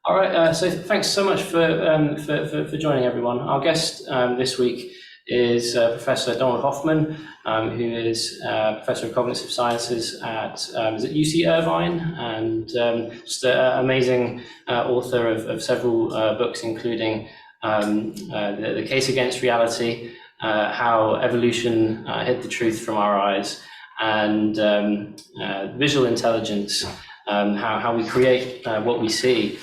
All right, so thanks so much for joining everyone. Our guest this week is Professor Donald Hoffman, who is Professor of Cognitive Sciences at is it UC Irvine, and just an amazing author of several books, including the Case Against Reality, How Evolution Hid the Truth from Our Eyes, and Visual Intelligence, how we create what we see.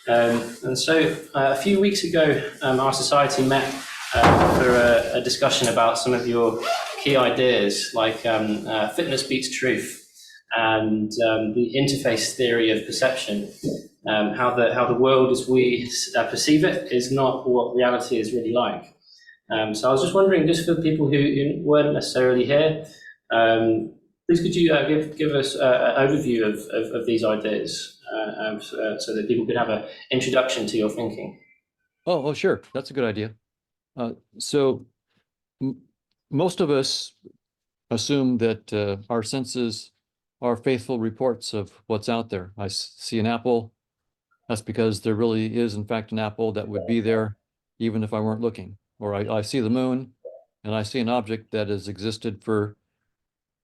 And so a few weeks ago, our society met for a discussion about some of your key ideas, like fitness beats truth, and the interface theory of perception, how the world as we perceive it is not what reality is really like. So I was just wondering, just for people who weren't necessarily here, please could you give us an overview of these ideas, so that people could have an introduction to your thinking? Oh, sure. That's a good idea. So most of us assume that our senses are faithful reports of what's out there. I see an apple. That's because there really is, in fact, an apple that would be there even if I weren't looking. Or I see the moon, and I see an object that has existed for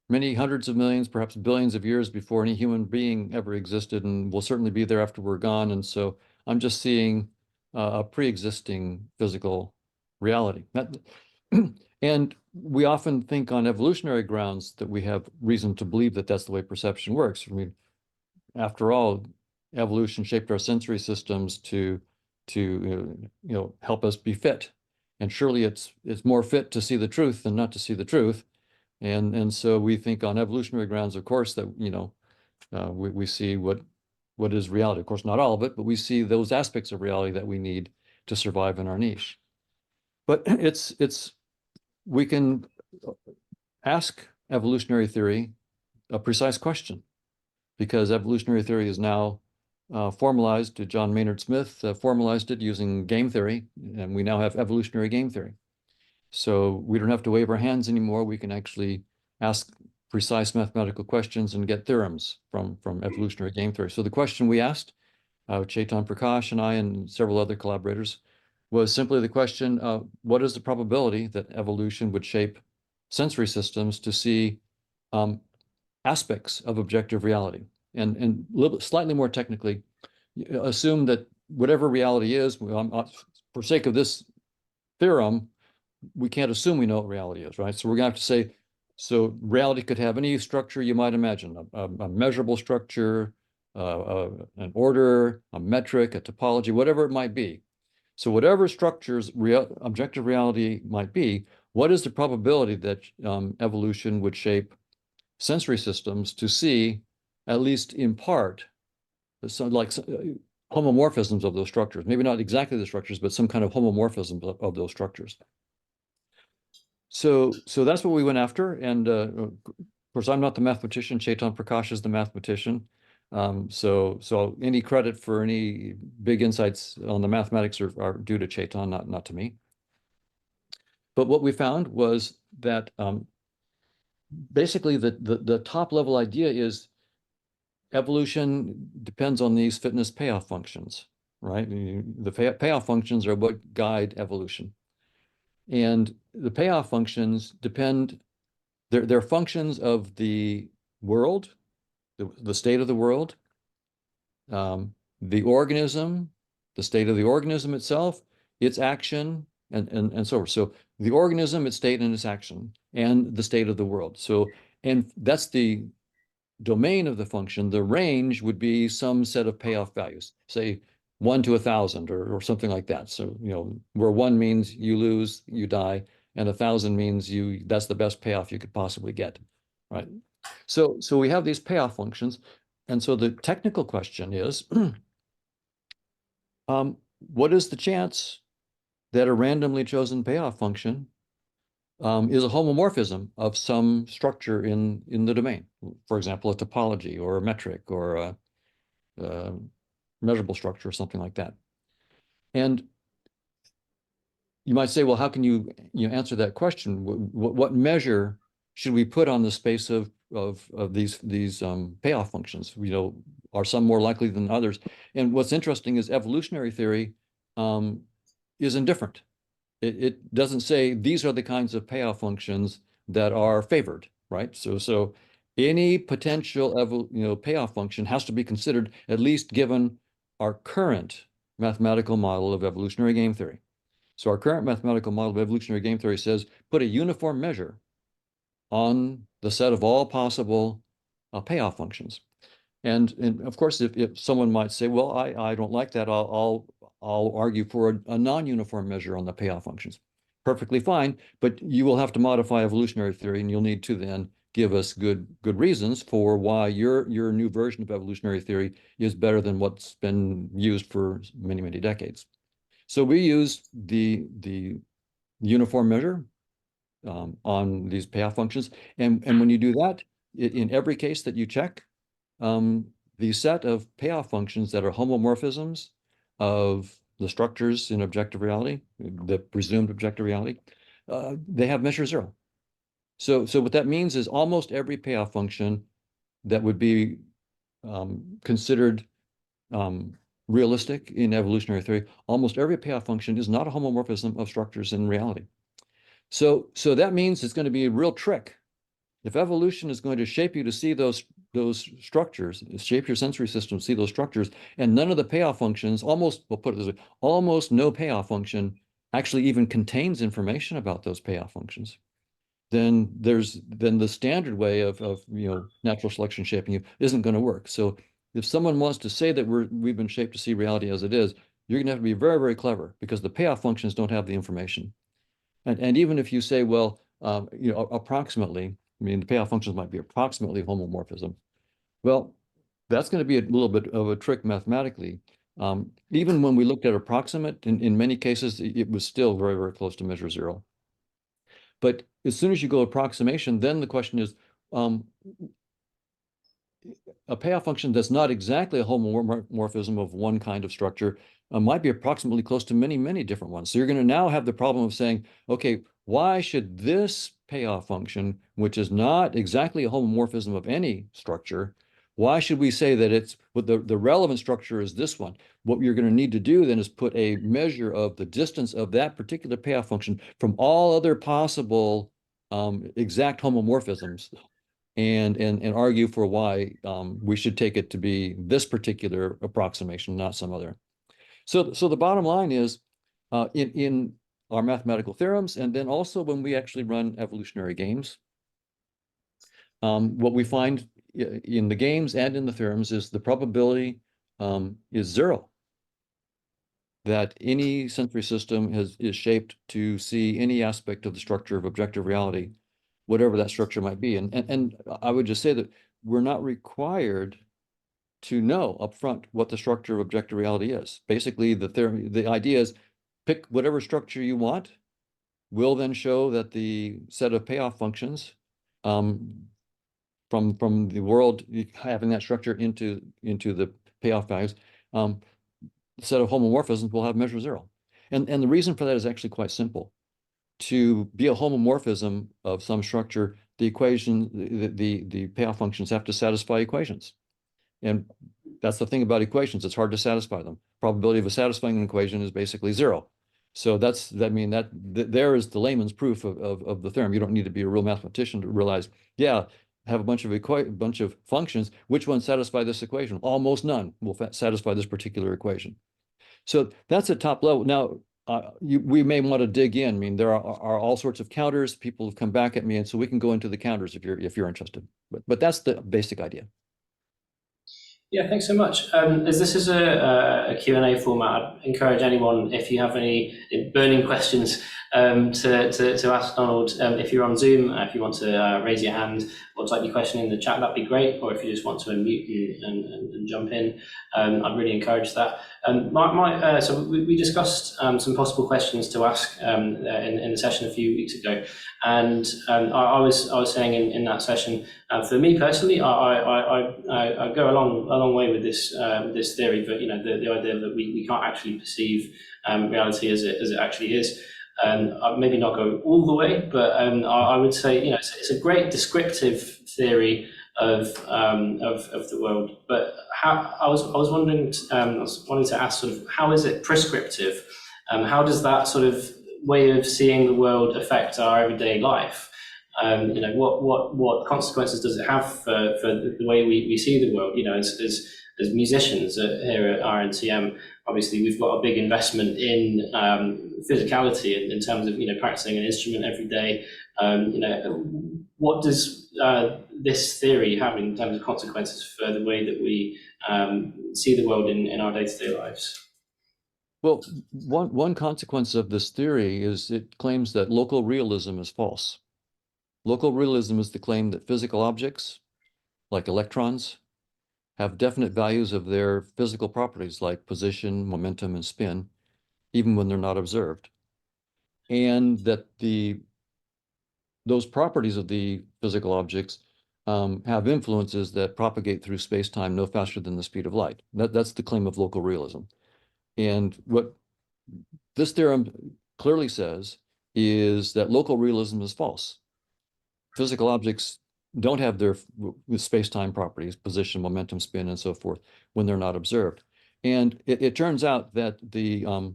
many hundreds of millions, perhaps billions of years before any human being ever existed, and will certainly be there after we're gone. And so I'm just seeing a pre-existing physical reality. And we often think on evolutionary grounds that we have reason to believe that that's the way perception works. I mean, after all, evolution shaped our sensory systems to help us be fit. And surely it's more fit to see the truth than not to see the truth. And so we think on evolutionary grounds, of course, that we see what is reality. Of course, not all of it, but we see those aspects of reality that we need to survive in our niche. But we can ask evolutionary theory a precise question, because evolutionary theory is now formalized. John Maynard Smith formalized it using game theory, and we now have evolutionary game theory. So we don't have to wave our hands anymore. We can actually ask precise mathematical questions and get theorems from evolutionary game theory. So the question we asked, Chetan Prakash and I and several other collaborators, was simply the question, what is the probability that evolution would shape sensory systems to see aspects of objective reality? And slightly more technically, assume that whatever reality is, for sake of this theorem, we can't assume we know what reality is, right? So we're going to have to say, so reality could have any structure you might imagine, a measurable structure, an order, a metric, a topology, whatever it might be. So whatever structures objective reality might be, what is the probability that evolution would shape sensory systems to see, at least in part, homomorphisms of those structures? Maybe not exactly the structures, but some kind of homomorphism of those structures. So that's what we went after. And of course, I'm not the mathematician. Chetan Prakash is the mathematician. So any credit for any big insights on the mathematics are due to Chetan, not to me. But what we found was that basically the top level idea is evolution depends on these fitness payoff functions, right? The payoff functions are what guide evolution. And the payoff functions depend, they're functions of the world, the state of the world, the organism, the state of the organism itself, its action, and so forth. So the organism, its state and its action, and the state of the world. So, and that's the domain of the function. The range would be some set of payoff values, say 1 to 1,000 or something like that. So, where 1 means you lose, you die, and 1,000 means that's the best payoff you could possibly get, right? So we have these payoff functions. And so the technical question is, what is the chance that a randomly chosen payoff function is a homomorphism of some structure in the domain? For example, a topology or a metric or a measurable structure or something like that. And you might say, well, how can you answer that question? What measure should we put on the space of of these payoff functions. Are some more likely than others? And what's interesting is evolutionary theory is indifferent. It doesn't say these are the kinds of payoff functions that are favored, right? So any potential payoff function has to be considered, at least given our current mathematical model of evolutionary game theory. So our current mathematical model of evolutionary game theory says put a uniform measure on the set of all possible payoff functions. And of course, if someone might say, well, I don't like that, I'll argue for a non-uniform measure on the payoff functions. Perfectly fine, but you will have to modify evolutionary theory, and you'll need to then give us good reasons for why your new version of evolutionary theory is better than what's been used for many, many decades. So we use the uniform measure on these payoff functions, and when you do that, in every case that you check, the set of payoff functions that are homomorphisms of the structures in objective reality, the presumed objective reality, they have measure zero. So what that means is almost every payoff function that would be considered realistic in evolutionary theory, almost every payoff function is not a homomorphism of structures in reality. So that means it's going to be a real trick. If evolution is going to shape you to see those structures, shape your sensory system to see those structures, and none of the payoff functions, we'll put it this way, almost no payoff function actually even contains information about those payoff functions, then the standard way of natural selection shaping you isn't going to work. So if someone wants to say that we've been shaped to see reality as it is, you're going to have to be very, very clever, because the payoff functions don't have the information. And even if you say, well, approximately, I mean, the payoff functions might be approximately homomorphism. Well, that's going to be a little bit of a trick mathematically. Even when we looked at approximate, in many cases, it was still very, very close to measure zero. But as soon as you go approximation, then the question is, a payoff function that's not exactly a homomorphism of one kind of structure might be approximately close to many, many different ones. So you're going to now have the problem of saying, okay, why should this payoff function, which is not exactly a homomorphism of any structure, why should we say that it's the relevant structure is this one? What you're going to need to do then is put a measure of the distance of that particular payoff function from all other possible exact homomorphisms, and argue for why we should take it to be this particular approximation, not some other. So the bottom line is, in our mathematical theorems, and then also when we actually run evolutionary games, what we find in the games and in the theorems is the probability is zero that any sensory system is shaped to see any aspect of the structure of objective reality, whatever that structure might be. And I would just say that we're not required to know upfront what the structure of objective reality is. Basically, the idea is pick whatever structure you want. We'll then show that the set of payoff functions from the world having that structure into the payoff values, the set of homomorphisms will have measure zero. And the reason for that is actually quite simple. To be a homomorphism of some structure, the payoff functions have to satisfy equations. And that's the thing about equations, it's hard to satisfy them. Probability of a satisfying an equation is basically zero. So there is the layman's proof of the theorem. You don't need to be a real mathematician to realize, yeah, have a bunch of functions, which ones satisfy this equation? Almost none will satisfy this particular equation. So that's at top level. Now, we may want to dig in. I mean, there are all sorts of counters. People have come back at me, and so we can go into the counters if you're interested. But that's the basic idea. Yeah, thanks so much. As this is a Q&A format, I'd encourage anyone, if you have any burning questions, to ask Donald. If you're on Zoom, if you want to raise your hand or type your question in the chat, that'd be great. Or if you just want to unmute and jump in, I'd really encourage that. So we discussed some possible questions to ask in the session a few weeks ago, and I was saying in that session, for me personally, I go a long way with this theory, but the idea that we can't actually perceive reality as it actually is. I'd maybe not go all the way, but I would say it's a great descriptive theory of the world. But how I was wondering, I was wanting to ask sort of how is it prescriptive? How does that sort of way of seeing the world affect our everyday life? You know, what consequences does it have for the way we see the world? You know, as musicians here at RNTM, obviously we've got a big investment in physicality in terms of, you know, practicing an instrument every day. You know, what does this theory have in terms of consequences for the way that we see the world in our day-to-day lives? Well, one consequence of this theory is it claims that local realism is false. Local realism is the claim that physical objects, like electrons, have definite values of their physical properties like position, momentum, and spin, even when they're not observed. And that those properties of the physical objects have influences that propagate through space-time no faster than the speed of light. That's the claim of local realism. And what this theorem clearly says is that local realism is false. Physical objects don't have their space-time properties, position, momentum, spin, and so forth, when they're not observed. And it turns out that the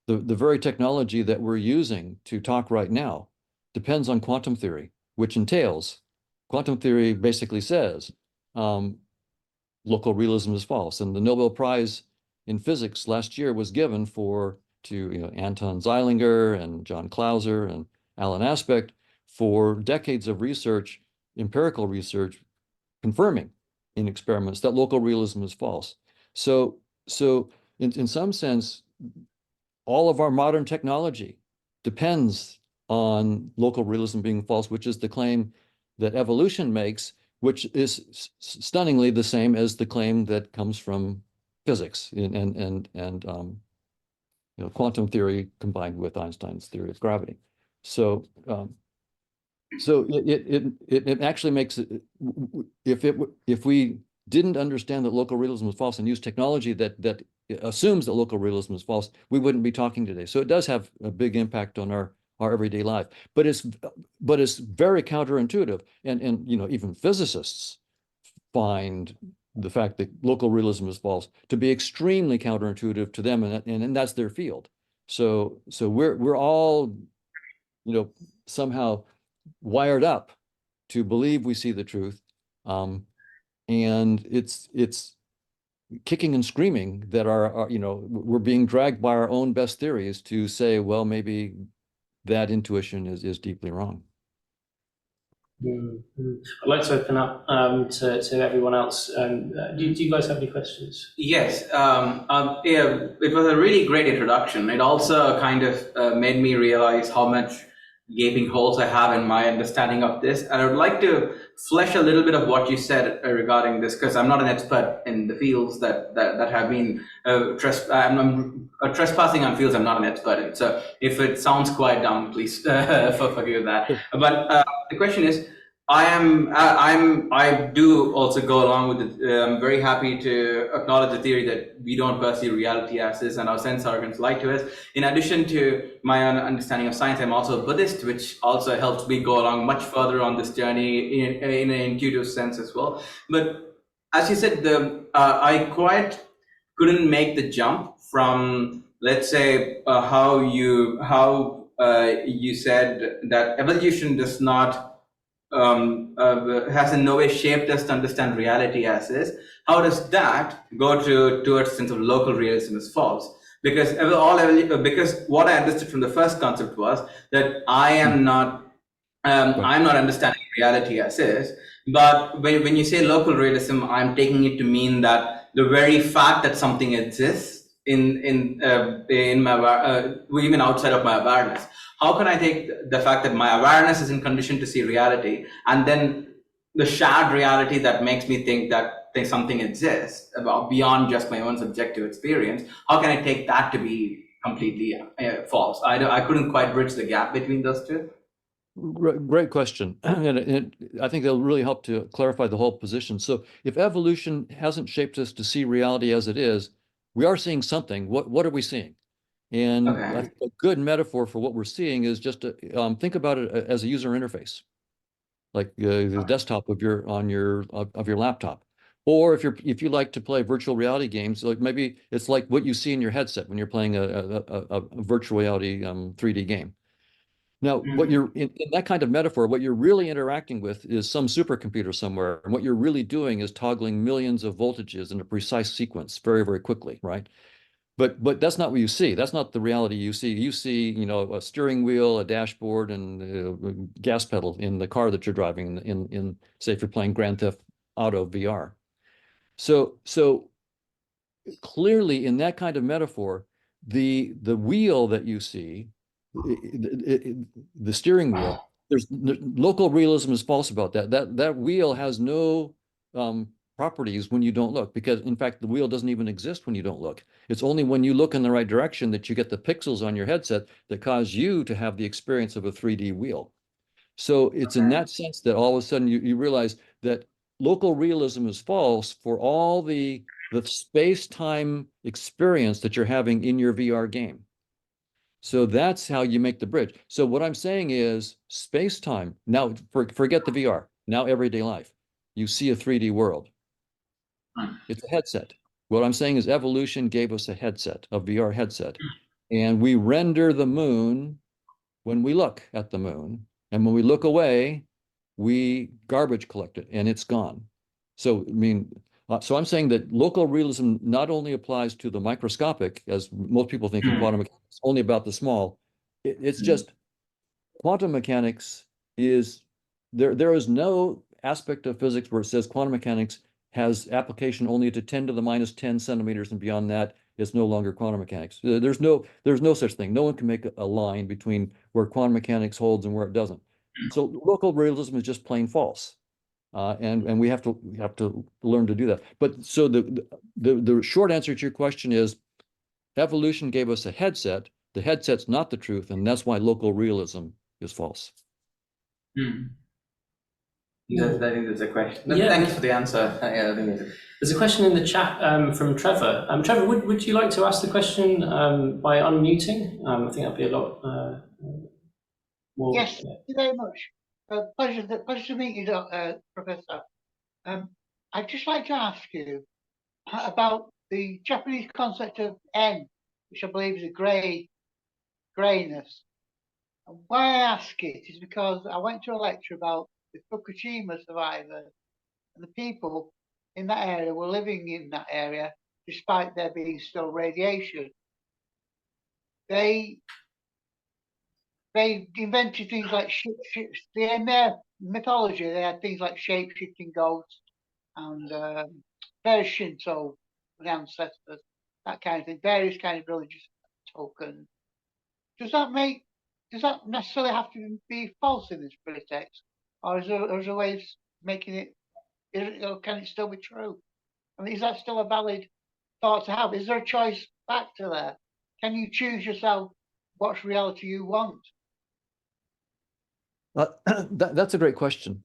very technology that we're using to talk right now depends on quantum theory, which entails, quantum theory basically says local realism is false. And the Nobel Prize in physics last year was given to Anton Zeilinger and John Clauser and Alan Aspect for decades of research, empirical research, confirming in experiments that local realism is false. So in some sense, all of our modern technology depends on local realism being false, which is the claim that evolution makes, which is stunningly the same as the claim that comes from physics and quantum theory combined with Einstein's theory of gravity. So it actually makes it, if we didn't understand that local realism was false and use technology that assumes that local realism is false, we wouldn't be talking today. So it does have a big impact on our everyday life, but it's very counterintuitive, and even physicists find the fact that local realism is false to be extremely counterintuitive to them, and that's their field. So we're all somehow wired up to believe we see the truth, and it's kicking and screaming that we're being dragged by our own best theories to say, well, maybe that intuition is deeply wrong. I'd like to open up to everyone else. Do you guys have any questions? Yes. Yeah, it was a really great introduction. It also kind of made me realize how much gaping holes I have in my understanding of this. And I would like to flesh a little bit of what you said regarding this, because I'm not an expert in the fields that have been I'm trespassing on fields I'm not an expert in. So if it sounds quite dumb, please forgive that. But the question is, I do also go along with it. I'm very happy to acknowledge the theory that we don't perceive reality as is, and our sense organs lie to us. In addition to my own understanding of science, I'm also a Buddhist, which also helps me go along much further on this journey in an intuitive sense as well. But as you said, I quite couldn't make the jump from, let's say, how you said that evolution does not has in no way shaped us to understand reality as is. How does that go towards the sense of local realism is false? Because because what I understood from the first concept was that I am not I'm not understanding reality as is. But when you say local realism, I'm taking it to mean that the very fact that something exists in my even outside of my awareness. How can I take the fact that my awareness is in condition to see reality, and then the shared reality that makes me think that something exists beyond just my own subjective experience? How can I take that to be completely false? I couldn't quite bridge the gap between those two. Great question. And I think that'll really help to clarify the whole position. So if evolution hasn't shaped us to see reality as it is, we are seeing something. What are we seeing? And a good metaphor for what we're seeing is just to think about it as a user interface. like the desktop of your laptop. Or if you like to play virtual reality games, like maybe it's like what you see in your headset when you're playing a virtual reality 3D game. Now, what you're in that kind of metaphor, what you're really interacting with is some supercomputer somewhere, and what you're really doing is toggling millions of voltages in a precise sequence very, very quickly, right? But that's not what you see. That's not the reality you see. You see, a steering wheel, a dashboard, and a gas pedal in the car that you're driving in say if you're playing Grand Theft Auto VR. So clearly in that kind of metaphor, the wheel that you see, the steering wheel, there's local realism is false about that. That wheel has no properties when you don't look, because in fact the wheel doesn't even exist when you don't look. It's only when you look in the right direction that you get the pixels on your headset that cause you to have the experience of a 3D wheel. So it's in that sense that all of a sudden you realize that local realism is false for all the space-time experience that you're having in your VR game. So that's how you make the bridge. So what I'm saying is space-time. Now, forget the VR. Now everyday life. You see a 3D world. It's a headset. What I'm saying is evolution gave us a headset, a VR headset. And we render the moon when we look at the moon. And when we look away, we garbage collect it and it's gone. So, so I'm saying that local realism not only applies to the microscopic, as most people think in quantum mechanics, only about the small. It's just quantum mechanics is, there is no aspect of physics where it says quantum mechanics has application only to 10 to the minus 10 centimeters, and beyond that, it's no longer quantum mechanics. There's no such thing. No one can make a line between where quantum mechanics holds and where it doesn't. So local realism is just plain false. And we have to learn to do that. But so the short answer to your question is evolution gave us a headset. The headset's not the truth, and that's why local realism is false. I think there's a question. Yeah. Thank you for the answer. I think There's a question in the chat from Trevor. Trevor, would you like to ask the question by unmuting? I think that'd be a lot more. Yes, thank you very much. Pleasure to meet you, Professor. I'd just like to ask you about the Japanese concept of N, which I believe is a grayness. And why I ask it is because I went to a lecture about the Fukushima survivors, and the people in that area were living in that area despite there being still radiation. They invented things like in their mythology, they had things like shape-shifting ghosts and various Shinto ancestors, that kind of thing, various kind of religious tokens. Does that necessarily have to be false in this text, or is there a way of making it? Or can it still be true? I mean, is that still a valid thought to have? Is there a choice factor there? Can you choose yourself what reality you want? That's a great question.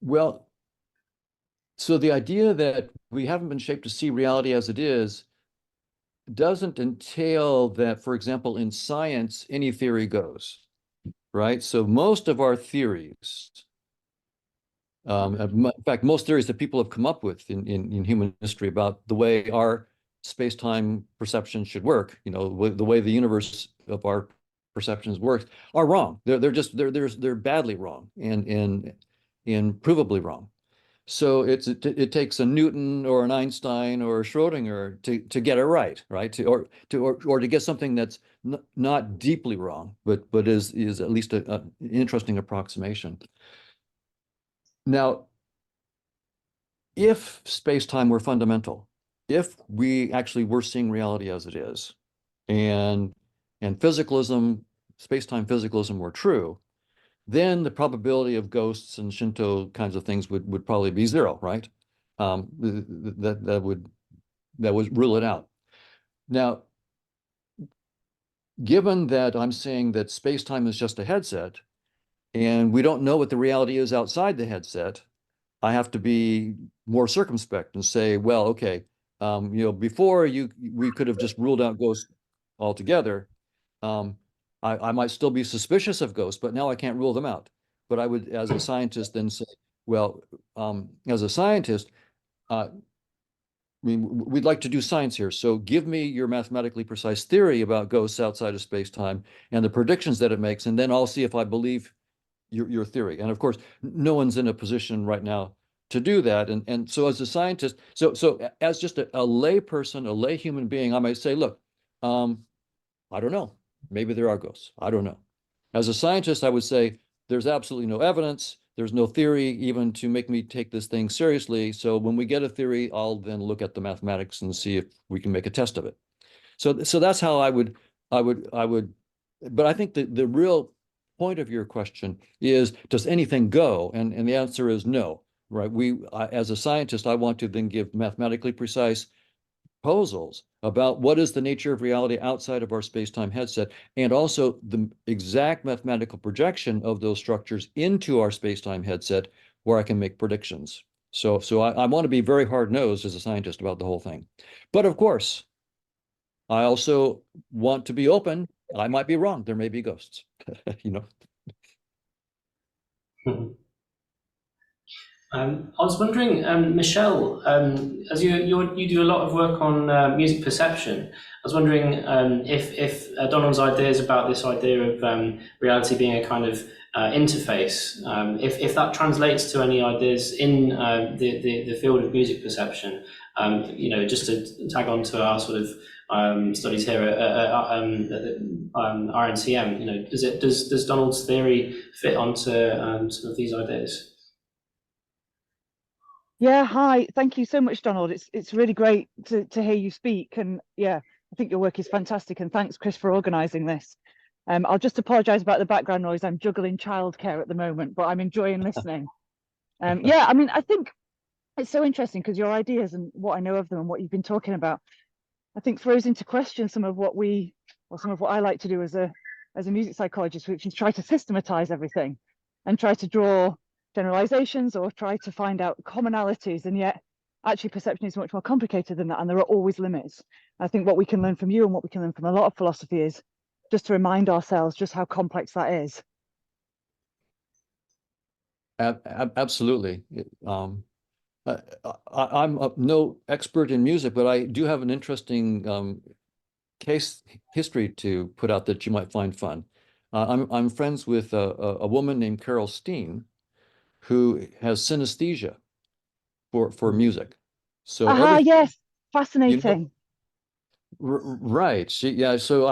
Well, so the idea that we haven't been shaped to see reality as it is doesn't entail that, for example, in science, any theory goes, right? So most of our theories, in fact, most theories that people have come up with in human history about the way our space-time perception should work, the way the universe of our perceptions works, are wrong. They're badly wrong and provably wrong. So it takes a Newton or an Einstein or a Schrodinger to get it right, or to get something that's not deeply wrong, but is at least an interesting approximation. Now, if space-time were fundamental, if we actually were seeing reality as it is, and physicalism, space-time physicalism were true, then the probability of ghosts and Shinto kinds of things would probably be zero, right? That would rule it out. Now, given that I'm saying that space-time is just a headset, and we don't know what the reality is outside the headset, I have to be more circumspect and say, well, okay, before we could have just ruled out ghosts altogether. I might still be suspicious of ghosts, but now I can't rule them out. But I would, as a scientist, then say, well, as a scientist, I mean, we'd like to do science here. So give me your mathematically precise theory about ghosts outside of space-time and the predictions that it makes, and then I'll see if I believe your theory. And of course, no one's in a position right now to do that. And so as a scientist, so as just a lay person, a lay human being, I might say, look, I don't know. Maybe there are ghosts. I don't know. As a scientist, I would say there's absolutely no evidence. There's no theory even to make me take this thing seriously. So when we get a theory, I'll then look at the mathematics and see if we can make a test of it. So that's how I would, but I think the real point of your question is, does anything go? And the answer is no, right? As a scientist, I want to then give mathematically precise proposals about what is the nature of reality outside of our space-time headset, and also the exact mathematical projection of those structures into our space-time headset where I can make predictions. So I want to be very hard-nosed as a scientist about the whole thing. But of course, I also want to be open. I might be wrong. There may be ghosts, you know. I was wondering, Michelle, as you do a lot of work on music perception, I was wondering if Donald's ideas about this idea of reality being a kind of interface, if that translates to any ideas in the field of music perception, you know, just to tag on to our sort of studies here at RNCM, you know, does Donald's theory fit onto some of these ideas? Yeah, hi. Thank you so much, Donald. It's really great to hear you speak. And yeah, I think your work is fantastic. And thanks, Chris, for organising this. I'll just apologise about the background noise. I'm juggling childcare at the moment, but I'm enjoying listening. Yeah, I mean, I think it's so interesting because your ideas and what I know of them and what you've been talking about, I think throws into question some of what I like to do as a music psychologist, which is try to systematize everything and try to draw generalizations or try to find out commonalities, and yet actually perception is much more complicated than that, and there are always limits. I think what we can learn from you and what we can learn from a lot of philosophy is just to remind ourselves just how complex that is. Absolutely. I'm no expert in music, but I do have an interesting case history to put out that you might find fun. I'm friends with a woman named Carol Steen, who has synesthesia for music. So yes, fascinating. You know, right. So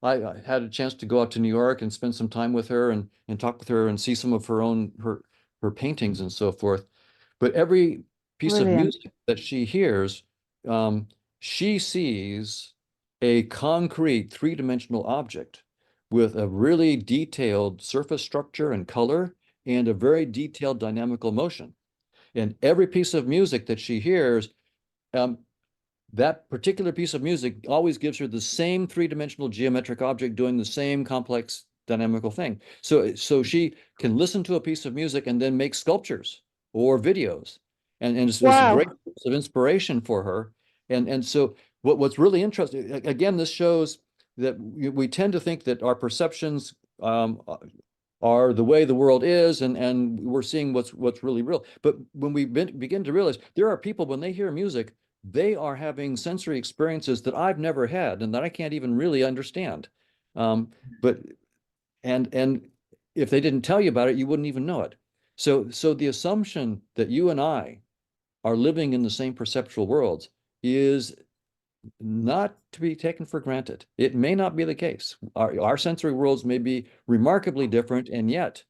I had a chance to go out to New York and spend some time with her and talk with her and see some of her paintings and so forth. But every piece of music that she hears, she sees a concrete three-dimensional object with a really detailed surface structure and color and a very detailed dynamical motion. And every piece of music that she hears, that particular piece of music always gives her the same three-dimensional geometric object doing the same complex dynamical thing. So she can listen to a piece of music and then make sculptures or videos. And it's a great source of inspiration for her. And so what's really interesting, again, this shows that we tend to think that our perceptions are the way the world is, and we're seeing what's really real. But when we begin to realize there are people, when they hear music, they are having sensory experiences that I've never had and that I can't even really understand. But if they didn't tell you about it, you wouldn't even know it. So the assumption that you and I are living in the same perceptual worlds is not to be taken for granted. It may not be the case. Our sensory worlds may be remarkably different, and yet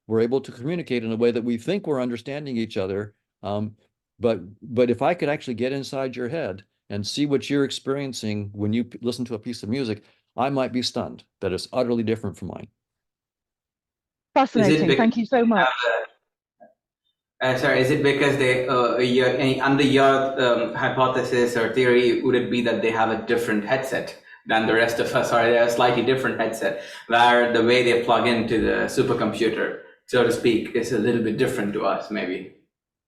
we're able to communicate in a way that we think we're understanding each other. But if I could actually get inside your head and see what you're experiencing when you listen to a piece of music, I might be stunned that it's utterly different from mine. Fascinating. Thank you so much. Sorry, is it because they, under your hypothesis or theory, would it be that they have a different headset than the rest of us, or they have a slightly different headset, where the way they plug into the supercomputer, so to speak, is a little bit different to us, maybe?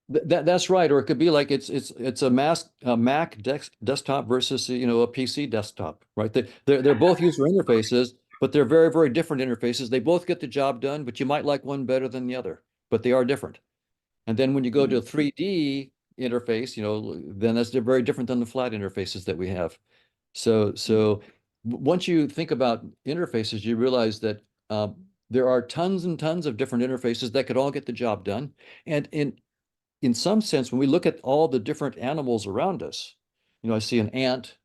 That's right. Or it could be like it's a Mac desktop versus a PC desktop, right? They're both user interfaces, but they're very, very different interfaces. They both get the job done, but you might like one better than the other, but they are different. And then when you go to a 3D interface, then they're very different than the flat interfaces that we have. So once you think about interfaces, you realize that there are tons and tons of different interfaces that could all get the job done. And in some sense, when we look at all the different animals around us, I see an ant,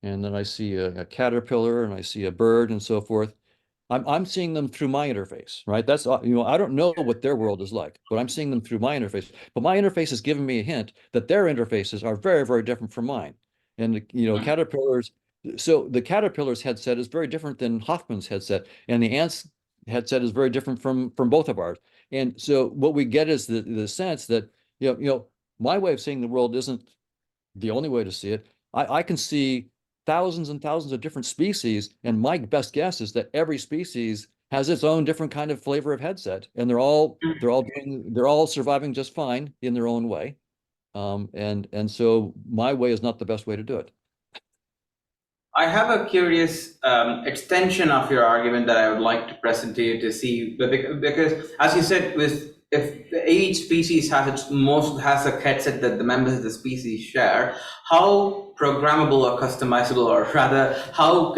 and then I see a caterpillar, and I see a bird, and so forth. I'm seeing them through my interface, right? That's I don't know what their world is like, but I'm seeing them through my interface. But my interface is giving me a hint that their interfaces are very, very different from mine. And caterpillars. So the caterpillar's headset is very different than Hoffman's headset, and the ant's headset is very different from both of ours. And so what we get is the sense that my way of seeing the world isn't the only way to see it. I can see thousands and thousands of different species, and my best guess is that every species has its own different kind of flavor of headset, and they're all surviving just fine in their own way. And so my way is not the best way to do it. I have a curious extension of your argument that I would like to present to you to see, because as you said, if each species has a headset that the members of the species share, how programmable or customizable, or rather how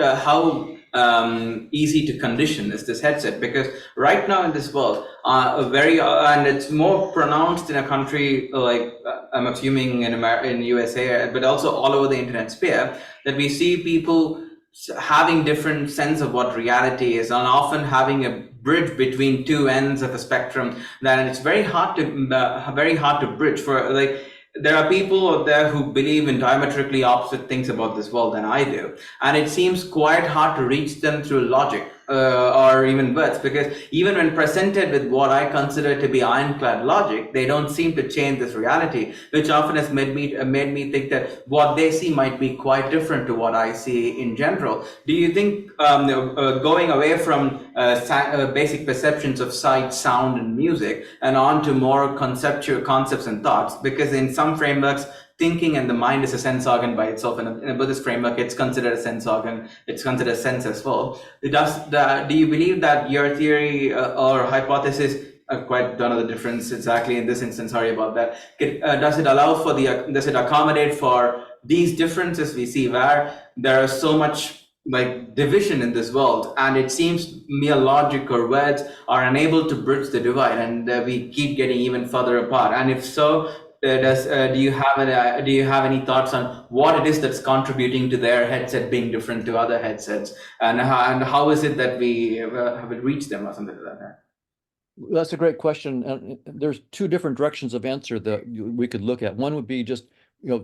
easy to condition is this headset? Because right now in this world, and it's more pronounced in a country like I'm assuming in USA, but also all over the internet sphere, that we see people having different sense of what reality is, and often having a bridge between two ends of a spectrum. That it's very hard to bridge. For like, there are people out there who believe in diametrically opposite things about this world than I do, and it seems quite hard to reach them through logic or even words, because even when presented with what I consider to be ironclad logic, they don't seem to change this reality, which often has made me think that what they see might be quite different to what I see in general. Do you think going away from basic perceptions of sight, sound, and music, and on to more conceptual concepts and thoughts, because in some frameworks, thinking and the mind is a sense organ by itself. In a Buddhist framework, it's considered a sense organ. It's considered a sense as well. Do you believe that your theory or hypothesis, I quite don't know the difference exactly in this instance, sorry about that, does it accommodate for these differences we see, where there is so much like division in this world, and it seems mere logic or words are unable to bridge the divide, and we keep getting even further apart? And if so, do you have any thoughts on what it is that's contributing to their headset being different to other headsets, and how is it that we have reached them, or something like that? That's a great question. And there's two different directions of answer that we could look at. One would be just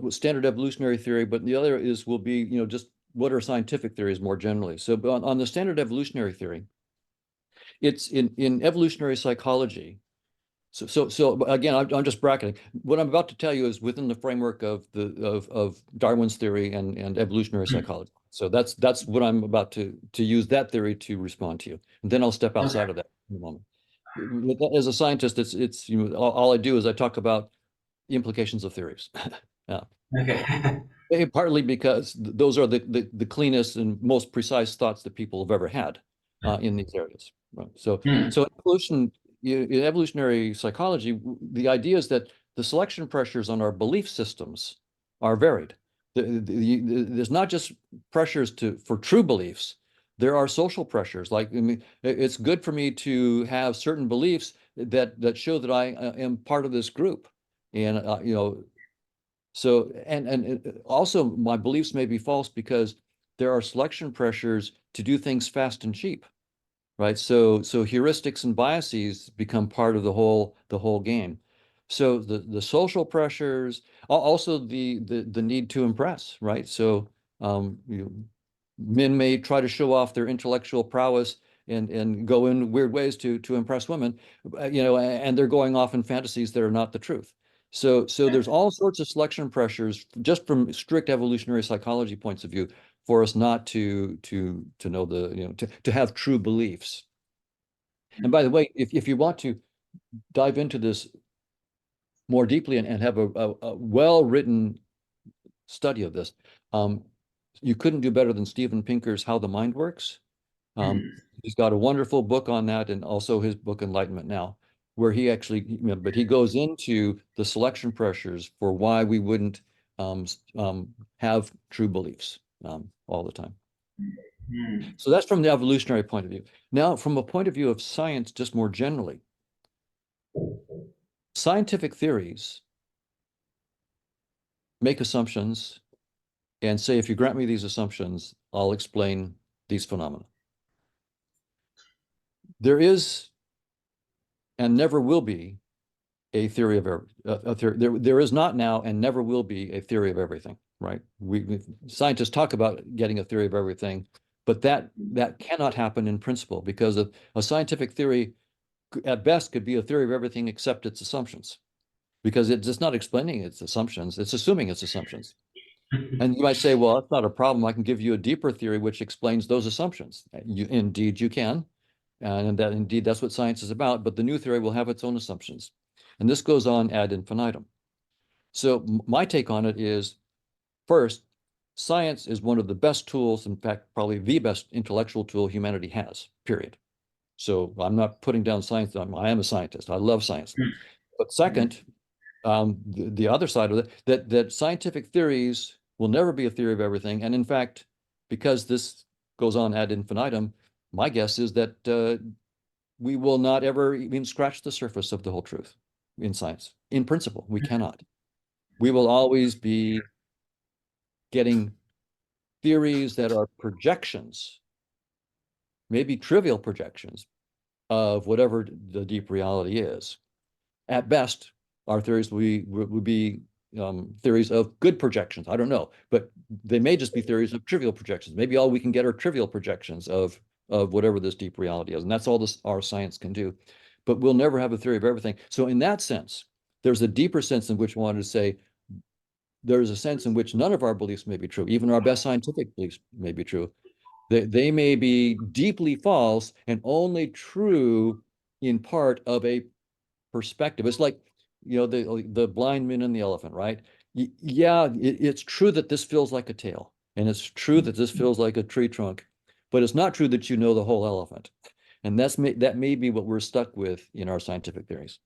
standard evolutionary theory, but the other will be just what are scientific theories more generally. So on the standard evolutionary theory, it's in evolutionary psychology. So again, I'm just bracketing. What I'm about to tell you is within the framework of Darwin's theory and evolutionary psychology. So that's what I'm about to use that theory to respond to you. And then I'll step outside of that in a moment. As a scientist, it's all I do is I talk about the implications of theories. Okay. Partly because those are the cleanest and most precise thoughts that people have ever had in these areas. Right? So in evolutionary psychology, the idea is that the selection pressures on our belief systems are varied. There's not just pressures for true beliefs. There are social pressures. Like, I mean, it's good for me to have certain beliefs that show that I am part of this group, and So and also my beliefs may be false because there are selection pressures to do things fast and cheap. Right. So heuristics and biases become part of the whole game. So the social pressures, also the need to impress, right? So men may try to show off their intellectual prowess and go in weird ways to impress women, and they're going off in fantasies that are not the truth. So there's all sorts of selection pressures just from strict evolutionary psychology points of view for us not to know to have true beliefs. And by the way, if you want to dive into this more deeply and have a well-written study of this, you couldn't do better than Steven Pinker's How the Mind Works. He's got a wonderful book on that, and also his book Enlightenment Now, where he actually, but he goes into the selection pressures for why we wouldn't have true beliefs all the time. So that's from the evolutionary point of view. Now, from a point of view of science, just more generally, scientific theories make assumptions and say, if you grant me these assumptions, I'll explain these phenomena. There is and never will be a theory of there is not now and never will be a theory of everything, right? Scientists talk about getting a theory of everything, but that cannot happen in principle, because a scientific theory at best could be a theory of everything except its assumptions, because it's just not explaining its assumptions, it's assuming its assumptions. And you might say, well, that's not a problem. I can give you a deeper theory which explains those assumptions. Indeed, you can. And that indeed, that's what science is about. But the new theory will have its own assumptions. And this goes on ad infinitum. So my take on it is, first, science is one of the best tools, in fact, probably the best intellectual tool humanity has, period. So I'm not putting down science. I am a scientist. I love science. But second, the other side of it, that scientific theories will never be a theory of everything. And in fact, because this goes on ad infinitum, my guess is that we will not ever even scratch the surface of the whole truth in science. In principle, we cannot. We will always be getting theories that are projections, maybe trivial projections, of whatever the deep reality is. At best, our theories would be theories of good projections. I don't know, but they may just be theories of trivial projections. Maybe all we can get are trivial projections of whatever this deep reality is. And that's all our science can do. But we'll never have a theory of everything. So in that sense, there's a deeper sense in which we wanted to say, there's a sense in which none of our beliefs may be true. Even our best scientific beliefs may be true. They may be deeply false and only true in part of a perspective. It's like, the blind man and the elephant, right? Yeah, it's true that this feels like a tail, and it's true that this feels like a tree trunk, but it's not true that you know the whole elephant. And that may be what we're stuck with in our scientific theories.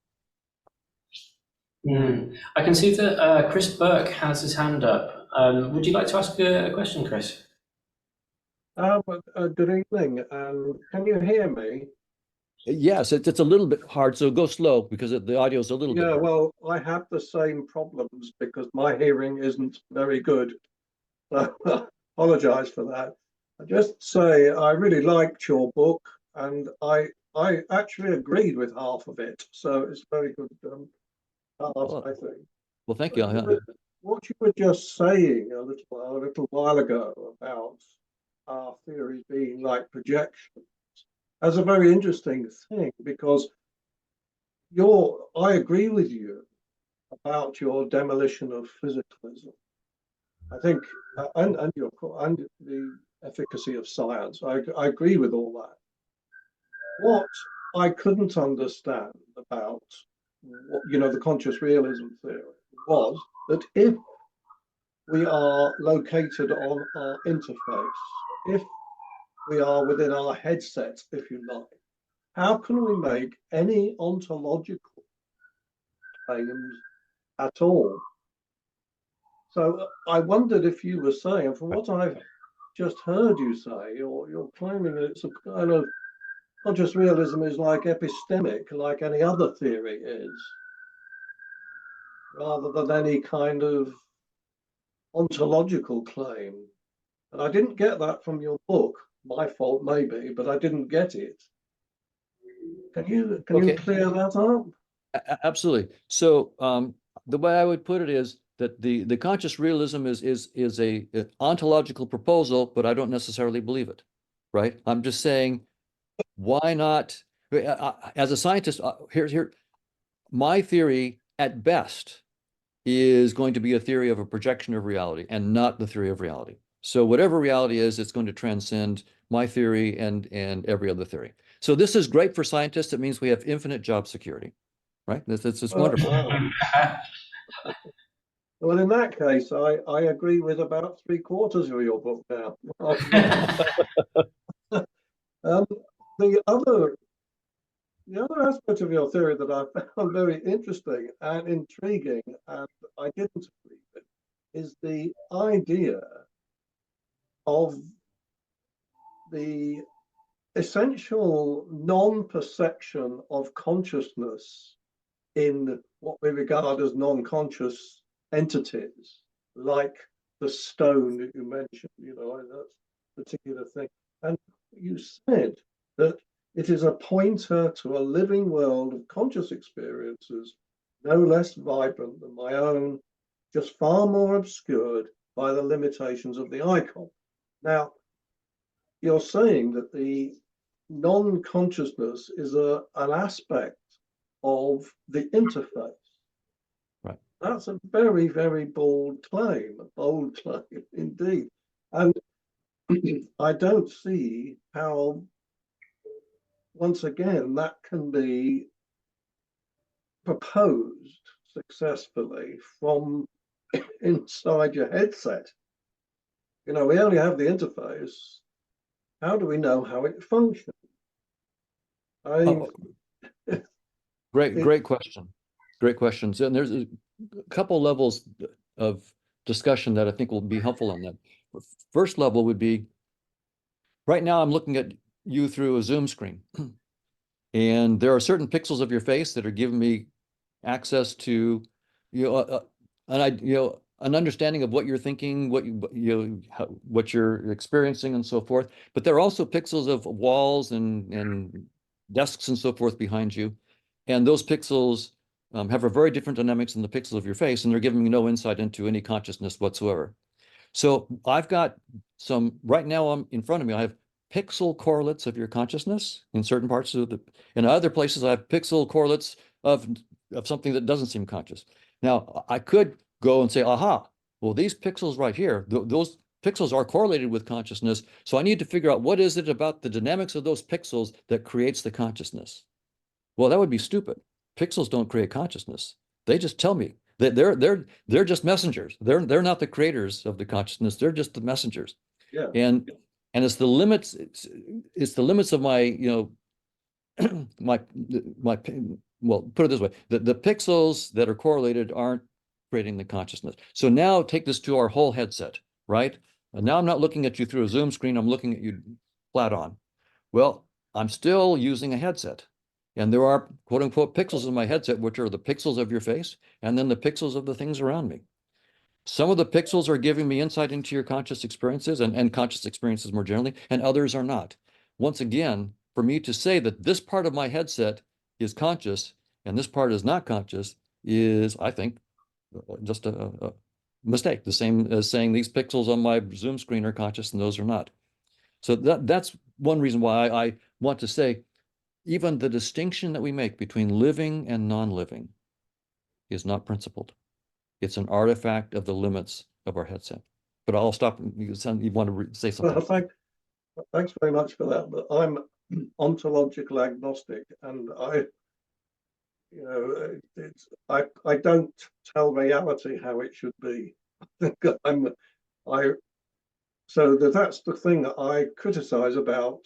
I can see that Chris Burke has his hand up. Would you like to ask a question, Chris? Good evening. Can you hear me? Yes, it's a little bit hard, so go slow because the audio is a little bit hard. Well, I have the same problems because my hearing isn't very good. So apologize for that. I just say I really liked your book, and I actually agreed with half of it. So it's very good art, I think. Well, thank you. What you were just saying a little while ago about our theory being like projection, that's a very interesting thing, because I agree with you about your demolition of physicalism. I think, and the efficacy of science. I agree with all that. What I couldn't understand about the conscious realism theory was that if we are located on our interface, if we are within our headset, if you like, how can we make any ontological claims at all? So I wondered if you were saying, from what I've just heard you say, you're claiming that it's a kind of conscious realism is like epistemic, like any other theory is, rather than any kind of ontological claim. And I didn't get that from your book. My fault, maybe, but I didn't get it. Can you clear that up? Absolutely. So the way I would put it is that the conscious realism is a ontological proposal, but I don't necessarily believe it. Right? I'm just saying, why not? As a scientist, here, my theory at best is going to be a theory of a projection of reality and not the theory of reality. So whatever reality is, it's going to transcend my theory and every other theory. So this is great for scientists. It means we have infinite job security. right? It's Well, wonderful. well, in that case, I agree with about 3/4 of your book now. Um, the other aspect of your theory that I found very interesting and intriguing, and I didn't agree with, is the idea of the essential non-perception of consciousness in what we regard as non-conscious entities, like the stone that you mentioned, that particular thing. And you said that it is a pointer to a living world of conscious experiences, no less vibrant than my own, just far more obscured by the limitations of the icon. Now, you're saying that the non-consciousness is an aspect of the interface. Right. That's a very, very bold claim indeed. And I don't see how, once again, that can be proposed successfully from inside your headset. We only have the interface. How do we know how it functions? Great question. Great questions. And there's a couple levels of discussion that I think will be helpful on that. First level would be, right now I'm looking at you through a Zoom screen. And there are certain pixels of your face that are giving me access to, an understanding of what you're thinking, what you're experiencing, and so forth. But there are also pixels of walls and desks and so forth behind you, and those pixels have a very different dynamics than the pixels of your face, and they're giving me no insight into any consciousness whatsoever. So I've got right now I'm in front of me, I have pixel correlates of your consciousness in certain parts of in other places I have pixel correlates of something that doesn't seem conscious. Now, I could go and say, aha, well, these pixels right here, those pixels are correlated with consciousness. So I need to figure out what is it about the dynamics of those pixels that creates the consciousness. Well, that would be stupid. Pixels don't create consciousness. They just tell me that they're just messengers. They're not the creators of the consciousness. They're just the messengers. Yeah. And it's the limits. It's the limits of my my well, put it this way: the pixels that are correlated aren't creating the consciousness. So now take this to our whole headset, right? And now I'm not looking at you through a Zoom screen. I'm looking at you flat on. Well, I'm still using a headset. And there are quote unquote pixels in my headset, which are the pixels of your face, and then the pixels of the things around me. Some of the pixels are giving me insight into your conscious experiences and conscious experiences more generally, and others are not. Once again, for me to say that this part of my headset is conscious and this part is not conscious is, I think, just a mistake. The same as saying these pixels on my Zoom screen are conscious and those are not. So that's one reason why I want to say even the distinction that we make between living and non-living is not principled. It's an artifact of the limits of our headset. But I'll stop. You want to say something? Well, thanks very much for that. But I'm ontological agnostic, and I don't tell reality how it should be. So that's the thing that I criticize about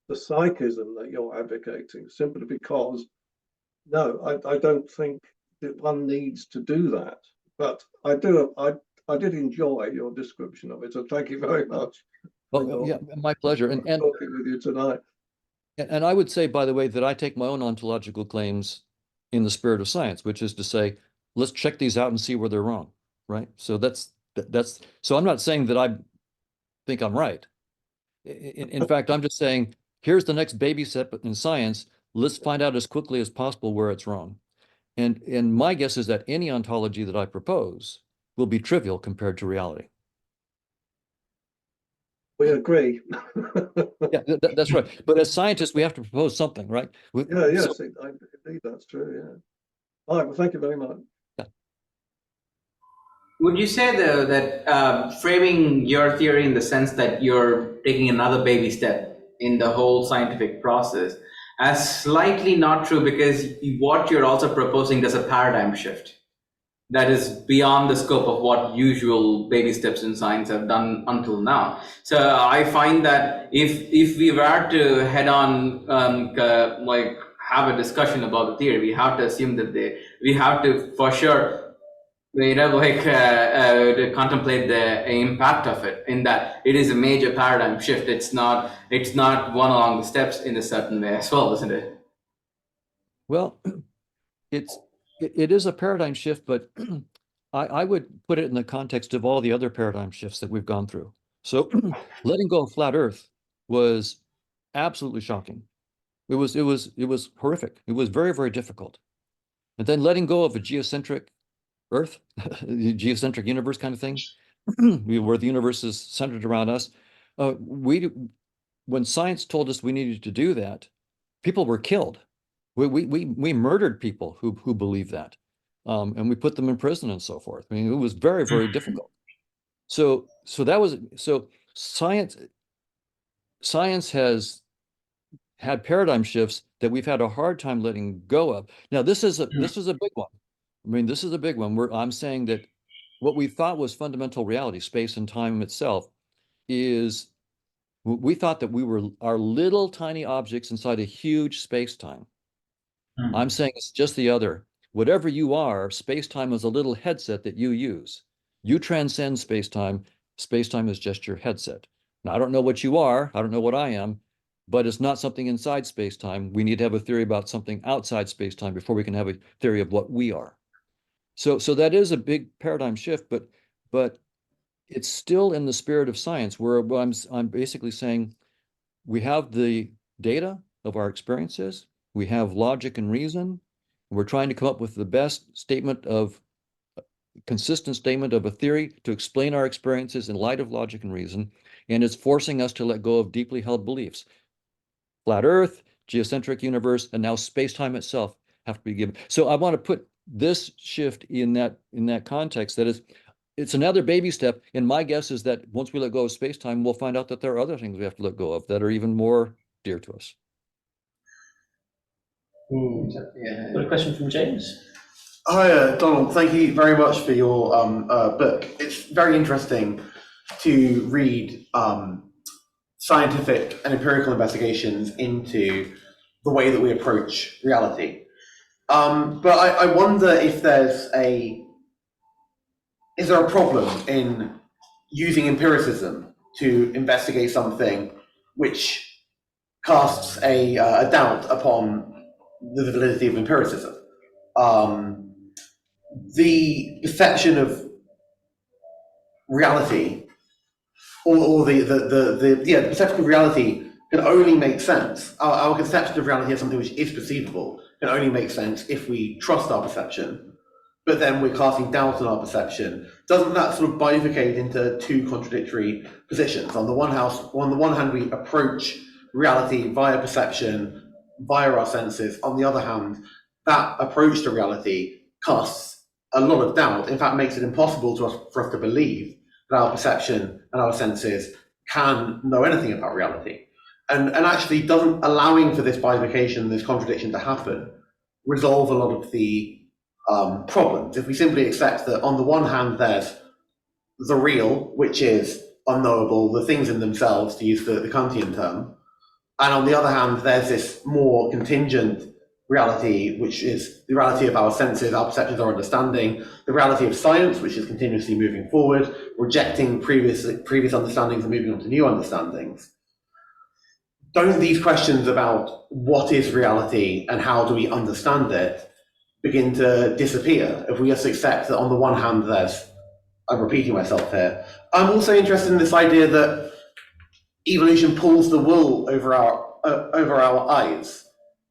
the psychism that you're advocating, simply because I don't think that one needs to do that. But I did enjoy your description of it, so thank you very much. Well, yeah, my pleasure. And talking with you tonight. And I would say, by the way, that I take my own ontological claims in the spirit of science, which is to say, let's check these out and see where they're wrong, right? So so I'm not saying that I think I'm right. In fact, I'm just saying, here's the next baby step in science. Let's find out as quickly as possible where it's wrong. And my guess is that any ontology that I propose will be trivial compared to reality. We agree. Yeah, that's right. But as scientists, we have to propose something, right? Yes, indeed, that's true. Yeah. All right. Well, thank you very much. Yeah. Would you say, though, that framing your theory in the sense that you're taking another baby step in the whole scientific process, as slightly not true, because what you're also proposing is a paradigm shift that is beyond the scope of what usual baby steps in science have done until now. So I find that if we were to head on like have a discussion about the theory, we have to assume that we have to for sure to contemplate the impact of it, in that it is a major paradigm shift. It's not one along the steps in a certain way as well, isn't it? Well, it is a paradigm shift, but I would put it in the context of all the other paradigm shifts that we've gone through. So letting go of flat Earth was absolutely shocking. It was horrific. It was very, very difficult. And then letting go of a geocentric Earth, the geocentric universe kind of thing, where the universe is centered around us. When science told us we needed to do that, people were killed. We murdered people who believed that, and we put them in prison and so forth. I mean, it was very, very difficult. So science has had paradigm shifts that we've had a hard time letting go of. Now, this is a big one. I mean, this is a big one where I'm saying that what we thought was fundamental reality, space and time itself, is we thought that we are little tiny objects inside a huge space-time. I'm saying it's just the other. Whatever you are, space-time is a little headset that you use. You transcend space-time. Space-time is just your headset. Now, I don't know what you are. I don't know what I am, but it's not something inside space-time. We need to have a theory about something outside space-time before we can have a theory of what we are. So that is a big paradigm shift, but it's still in the spirit of science, where I'm basically saying we have the data of our experiences, we have logic and reason, and we're trying to come up with the best consistent statement of a theory to explain our experiences in light of logic and reason, and it's forcing us to let go of deeply held beliefs. Flat Earth, geocentric universe, and now space-time itself have to be given. So I want to put this shift in that context, that it's another baby step. And my guess is that once we let go of space-time, we'll find out that there are other things we have to let go of that are even more dear to us. Yeah. Got a question from James? Hi, Donald. Thank you very much for your book. It's very interesting to read scientific and empirical investigations into the way that we approach reality. But I wonder if is there a problem in using empiricism to investigate something which casts a doubt upon the validity of empiricism? The perception of reality, or the perception of reality can only make sense. Our conception of reality as something which is perceivable can only make sense if we trust our perception, but then we're casting doubt on our perception. Doesn't that sort of bifurcate into two contradictory positions? On the one hand, we approach reality via perception, via our senses. On the other hand, that approach to reality casts a lot of doubt. In fact, makes it impossible for us to believe that our perception and our senses can know anything about reality. And actually doesn't allowing for this bifurcation, this contradiction to happen, resolve a lot of the problems. If we simply accept that on the one hand there's the real, which is unknowable, the things in themselves, to use the Kantian term, and on the other hand there's this more contingent reality, which is the reality of our senses, our perceptions, our understanding, the reality of science, which is continuously moving forward, rejecting previous understandings and moving on to new understandings. Don't these questions about what is reality and how do we understand it begin to disappear if we just accept that on the one hand I'm repeating myself here. I'm also interested in this idea that evolution pulls the wool over our eyes.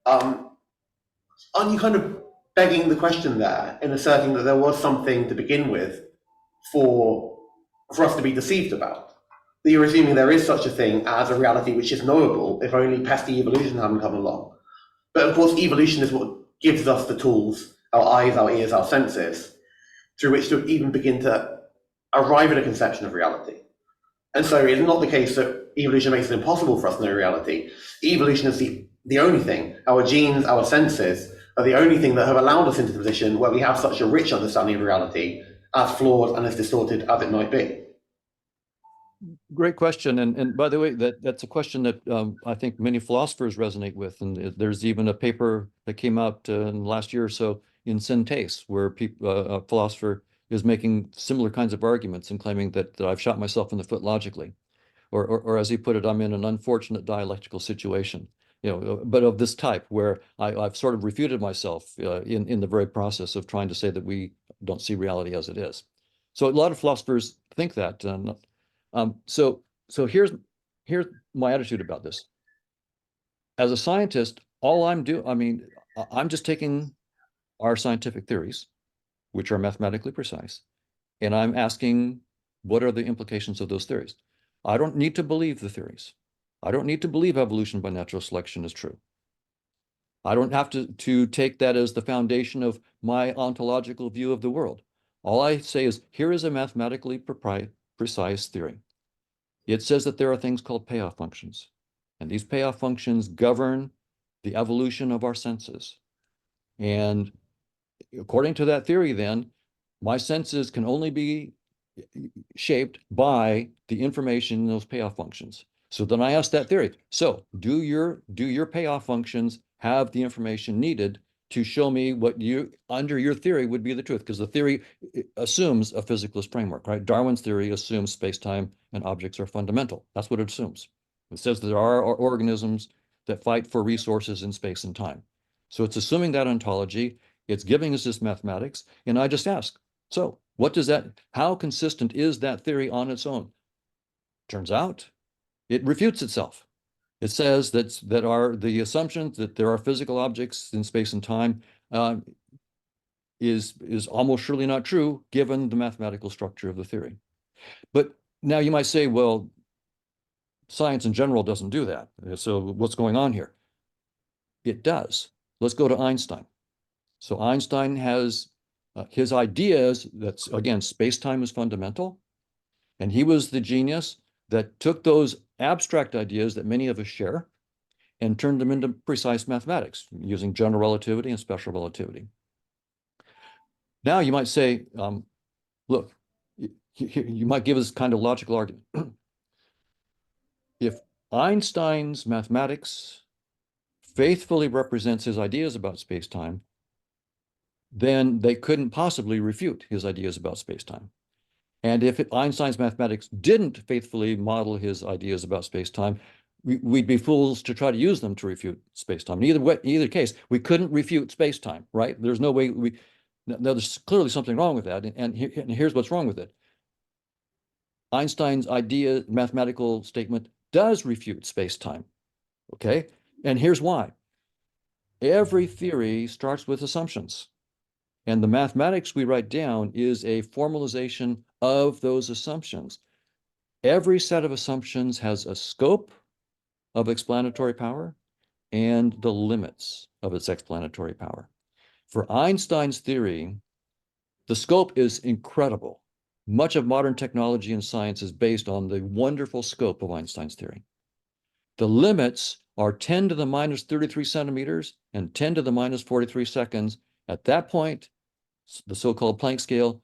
Aren't you kind of begging the question there in asserting that there was something to begin with for us to be deceived about? That you're assuming there is such a thing as a reality which is knowable if only pesky evolution hadn't come along. But of course, evolution is what gives us the tools, our eyes, our ears, our senses, through which to even begin to arrive at a conception of reality. And so it's not the case that evolution makes it impossible for us to know reality. Evolution is the the only thing. Our genes, our senses are the only thing that have allowed us into the position where we have such a rich understanding of reality, as flawed and as distorted as it might be. Great question. And by the way, that's a question that I think many philosophers resonate with. And there's even a paper that came out in the last year or so in Synesthesia, where a philosopher is making similar kinds of arguments and claiming that I've shot myself in the foot logically. Or as he put it, I'm in an unfortunate dialectical situation, but of this type where I've sort of refuted myself in the very process of trying to say that we don't see reality as it is. So a lot of philosophers think that. So here's my attitude about this. As a scientist, I'm just taking our scientific theories, which are mathematically precise, and I'm asking, what are the implications of those theories? I don't need to believe the theories. I don't need to believe evolution by natural selection is true. I don't have to take that as the foundation of my ontological view of the world. All I say is, here is a mathematically precise theory. It says that there are things called payoff functions, and these payoff functions govern the evolution of our senses. And according to that theory, then, my senses can only be shaped by the information in those payoff functions. So then I ask that theory, so do your payoff functions have the information needed to show me what under your theory would be the truth? Because the theory assumes a physicalist framework, right? Darwin's theory assumes space-time and objects are fundamental. That's what it assumes. It says there are organisms that fight for resources in space and time. So it's assuming that ontology, it's giving us this mathematics, and I just ask, so how consistent is that theory on its own? Turns out it refutes itself. It says that the assumptions that there are physical objects in space and time is almost surely not true given the mathematical structure of the theory. But now you might say, well, science in general doesn't do that. So what's going on here? It does. Let's go to Einstein. So Einstein has his ideas that, again, space-time is fundamental. And he was the genius that took those abstract ideas that many of us share and turned them into precise mathematics using general relativity and special relativity. Now you might say, look, you might give this kind of logical argument. If Einstein's mathematics faithfully represents his ideas about space-time, then they couldn't possibly refute his ideas about space-time. And if Einstein's mathematics didn't faithfully model his ideas about space-time, we'd be fools to try to use them to refute space-time. In either case, we couldn't refute space-time, right? There's no way there's clearly something wrong with that. And here's what's wrong with it. Einstein's mathematical statement does refute space-time, okay? And here's why. Every theory starts with assumptions. And the mathematics we write down is a formalization of those assumptions. Every set of assumptions has a scope of explanatory power and the limits of its explanatory power. For Einstein's theory, the scope is incredible. Much of modern technology and science is based on the wonderful scope of Einstein's theory. The limits are 10 to the minus 33 centimeters and 10 to the minus 43 seconds. At that point, the so-called Planck scale,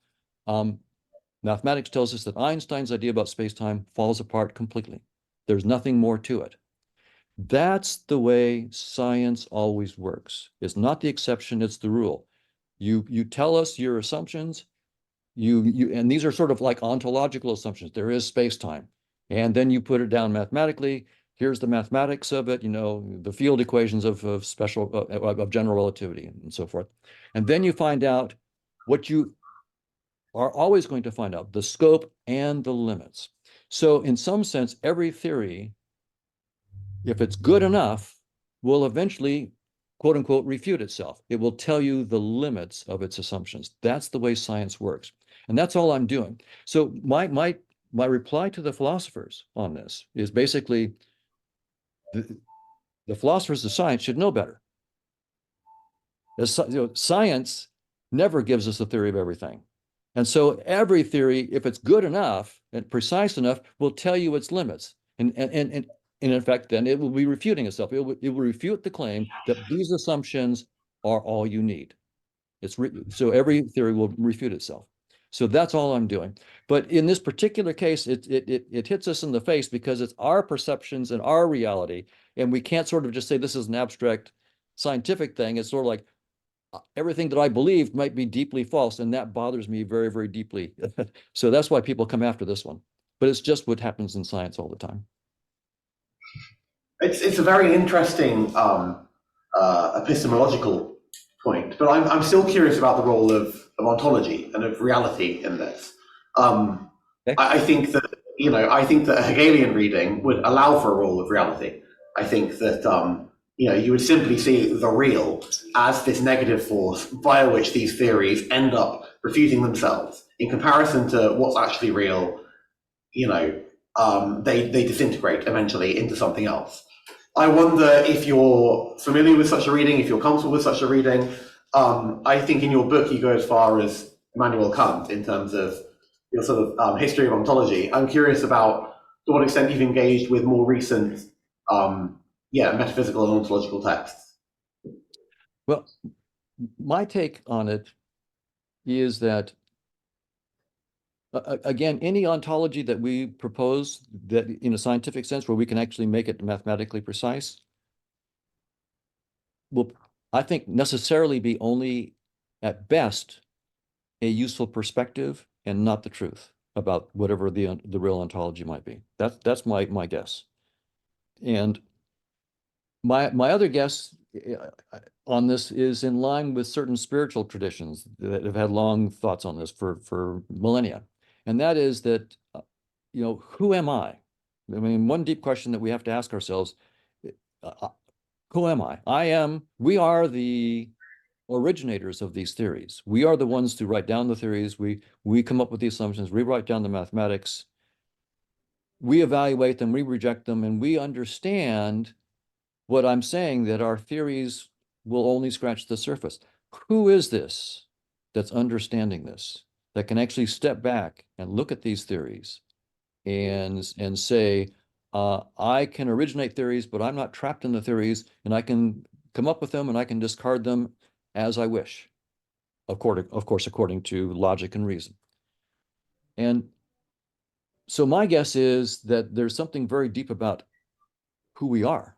mathematics tells us that Einstein's idea about space-time falls apart completely. There's nothing more to it. That's the way science always works. It's not the exception, it's the rule. You tell us your assumptions, and these are sort of like ontological assumptions. There is space-time. And then you put it down mathematically. Here's the mathematics of it, the field equations of general relativity and so forth. And then you find out what you are always going to find out, the scope and the limits. So in some sense, every theory, if it's good enough, will eventually, quote unquote, refute itself. It will tell you the limits of its assumptions. That's the way science works. And that's all I'm doing. So my reply to the philosophers on this is basically the philosophers of science should know better. Science never gives us a theory of everything. And so every theory, if it's good enough and precise enough, will tell you its limits. And And in fact, then it will be refuting itself. It will refute the claim that these assumptions are all you need. So every theory will refute itself. So that's all I'm doing. But in this particular case, it hits us in the face because it's our perceptions and our reality, and we can't sort of just say this is an abstract scientific thing. It's sort of like everything that I believe might be deeply false, and that bothers me very, very deeply. So that's why people come after this one. But it's just what happens in science all the time. It's a very interesting epistemological point, but I'm still curious about the role of ontology and of reality in this. Okay. I think that I think that a Hegelian reading would allow for a role of reality. I think that you would simply see the real as this negative force via which these theories end up refuting themselves. In comparison to what's actually real, they disintegrate eventually into something else. I wonder if you're familiar with such a reading, if you're comfortable with such a reading. I think in your book you go as far as Immanuel Kant in terms of your sort of history of ontology. I'm curious about to what extent you've engaged with more recent metaphysical and ontological texts. Well, my take on it is that, again, any ontology that we propose that in a scientific sense where we can actually make it mathematically precise will, I think, necessarily be only at best a useful perspective and not the truth about whatever the real ontology might be. That's my guess. And my other guess on this is in line with certain spiritual traditions that have had long thoughts on this for millennia. And that is that, who am I? I mean, one deep question that we have to ask ourselves, who am I? We are the originators of these theories. We are the ones who write down the theories. We come up with the assumptions. We write down the mathematics. We evaluate them, we reject them, and we understand what I'm saying, that our theories will only scratch the surface. Who is this that's understanding this, that can actually step back and look at these theories and say, I can originate theories, but I'm not trapped in the theories, and I can come up with them and I can discard them as I wish, of course, according to logic and reason. And so my guess is that there's something very deep about who we are.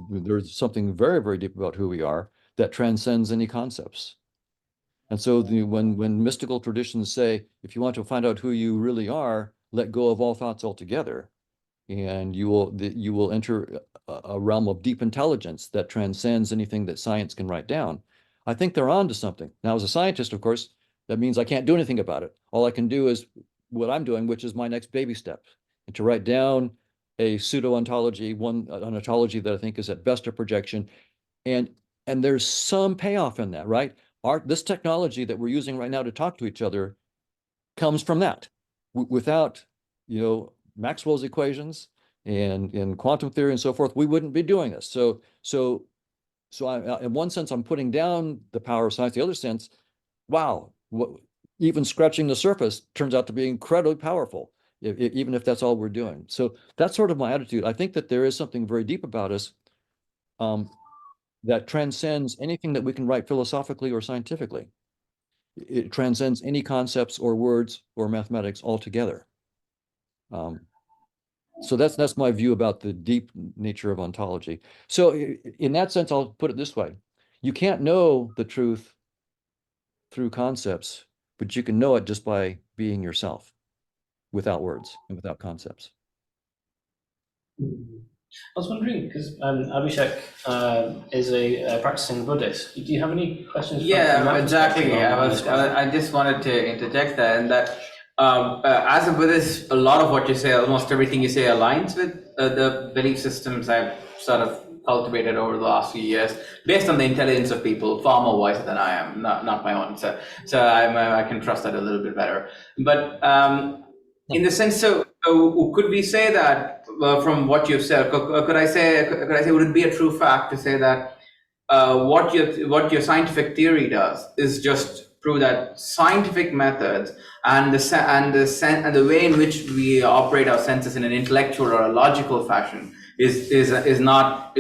There's something very, very deep about who we are that transcends any concepts. And so when mystical traditions say, if you want to find out who you really are, let go of all thoughts altogether, and you will enter a realm of deep intelligence that transcends anything that science can write down. I think they're onto something. Now, as a scientist, of course, that means I can't do anything about it. All I can do is what I'm doing, which is my next baby step, and to write down a pseudo-ontology, an ontology that I think is at best a projection. And there's some payoff in that, right? This technology that we're using right now to talk to each other comes from that. Without, Maxwell's equations and quantum theory and so forth, we wouldn't be doing this. So in one sense, I'm putting down the power of science. The other sense, wow, even scratching the surface turns out to be incredibly powerful, even if that's all we're doing. So that's sort of my attitude. I think that there is something very deep about us that transcends anything that we can write philosophically or scientifically. It transcends any concepts or words or mathematics altogether. So that's my view about the deep nature of ontology. So in that sense, I'll put it this way. You can't know the truth through concepts, but you can know it just by being yourself, without words and without concepts. I was wondering, because Abhishek is a practicing Buddhist. Do you have any questions? Yeah, exactly. I just wanted to interject there, and that as a Buddhist, a lot of what you say, almost everything you say, aligns with the belief systems I've sort of cultivated over the last few years, based on the intelligence of people far more wiser than I am, not my own. So I can trust that a little bit better. But in the sense, so could we say that from what you've said, could I say, would it be a true fact to say that what your scientific theory does is just prove that scientific methods and the way in which we operate our senses in an intellectual or a logical fashion is not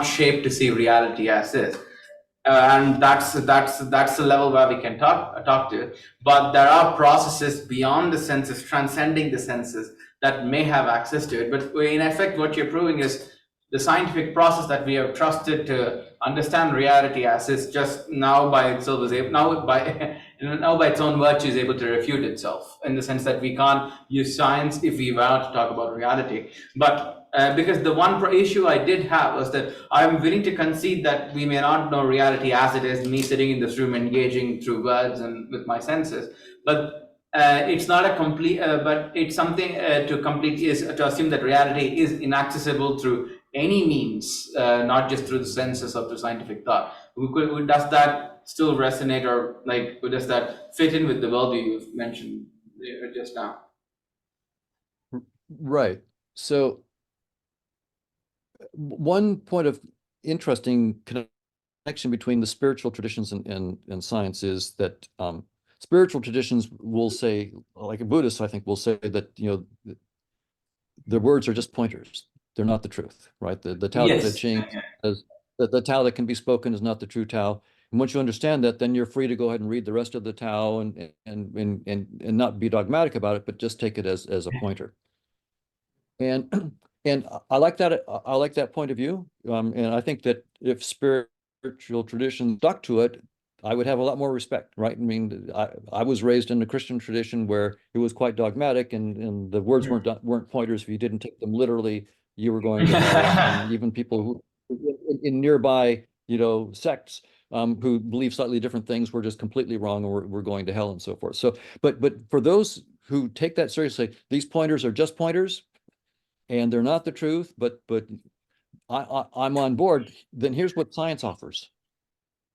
shaped to see reality as is. And that's the level where we can talk to it. But there are processes beyond the senses, transcending the senses, that may have access to it. But in effect, what you're proving is the scientific process that we have trusted to understand reality as is just now by itself is able, now by its own virtue is able to refute itself, in the sense that we can't use science if we were to talk about reality. But because the one issue I did have was that I'm willing to concede that we may not know reality as it is, me sitting in this room engaging through words and with my senses, but it's not a complete, but it's something to complete is to assume that reality is inaccessible through any means, not just through the senses or through scientific thought. Does that still resonate, or like does that fit in with the worldview you've mentioned just now? Right. So one point of interesting connection between the spiritual traditions and science is that spiritual traditions will say, like a Buddhist, I think, will say that, you know, the words are just pointers. They're not the truth, right? The Tao Te Ching, the Tao that can be spoken is not the true Tao. And once you understand that, then you're free to go ahead and read the rest of the Tao and not be dogmatic about it, but just take it as a pointer. And I like that. I like that point of view. And I think that if spiritual tradition stuck to it, I would have a lot more respect, right? I mean, I was raised in a Christian tradition where it was quite dogmatic, and the words weren't pointers. If you didn't take them literally, you were going to hell. And even people who in nearby, you know, sects who believe slightly different things were just completely wrong, and were going to hell and so forth. So, but for those who take that seriously, these pointers are just pointers, and they're not the truth. But I'm on board. Then here's what science offers.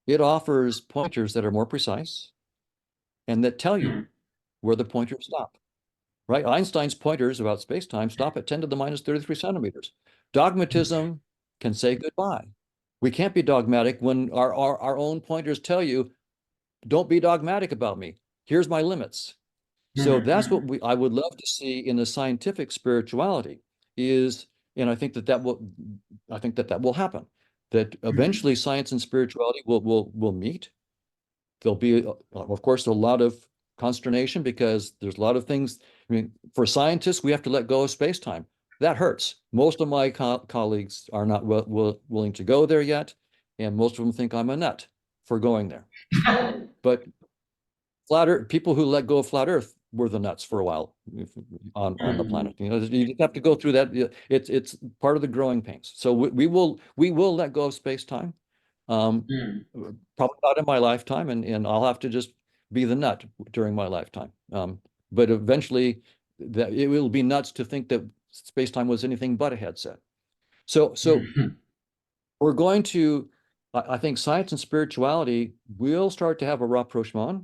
It offers pointers that are more precise and that tell you where the pointers stop, right? Einstein's pointers about space-time stop at 10 to the minus 33 centimeters. Dogmatism can say goodbye. We can't be dogmatic when our own pointers tell you, don't be dogmatic about me. Here's my limits. So that's what I would love to see in the scientific spirituality is, and I think that will happen. That eventually science and spirituality will meet. There'll be, of course, a lot of consternation because there's a lot of things. I mean, for scientists, we have to let go of space-time. That hurts. Most of my colleagues are not willing to go there yet, and most of them think I'm a nut for going there. But flat Earth, people who let go of flat Earth were the nuts for a while on the planet. You know, you have to go through that. It's part of the growing pains. So we will let go of space-time. Probably not in my lifetime, and I'll have to just be the nut during my lifetime. But eventually, that it will be nuts to think that space-time was anything but a headset. So we're going to, I think, science and spirituality will start to have a rapprochement.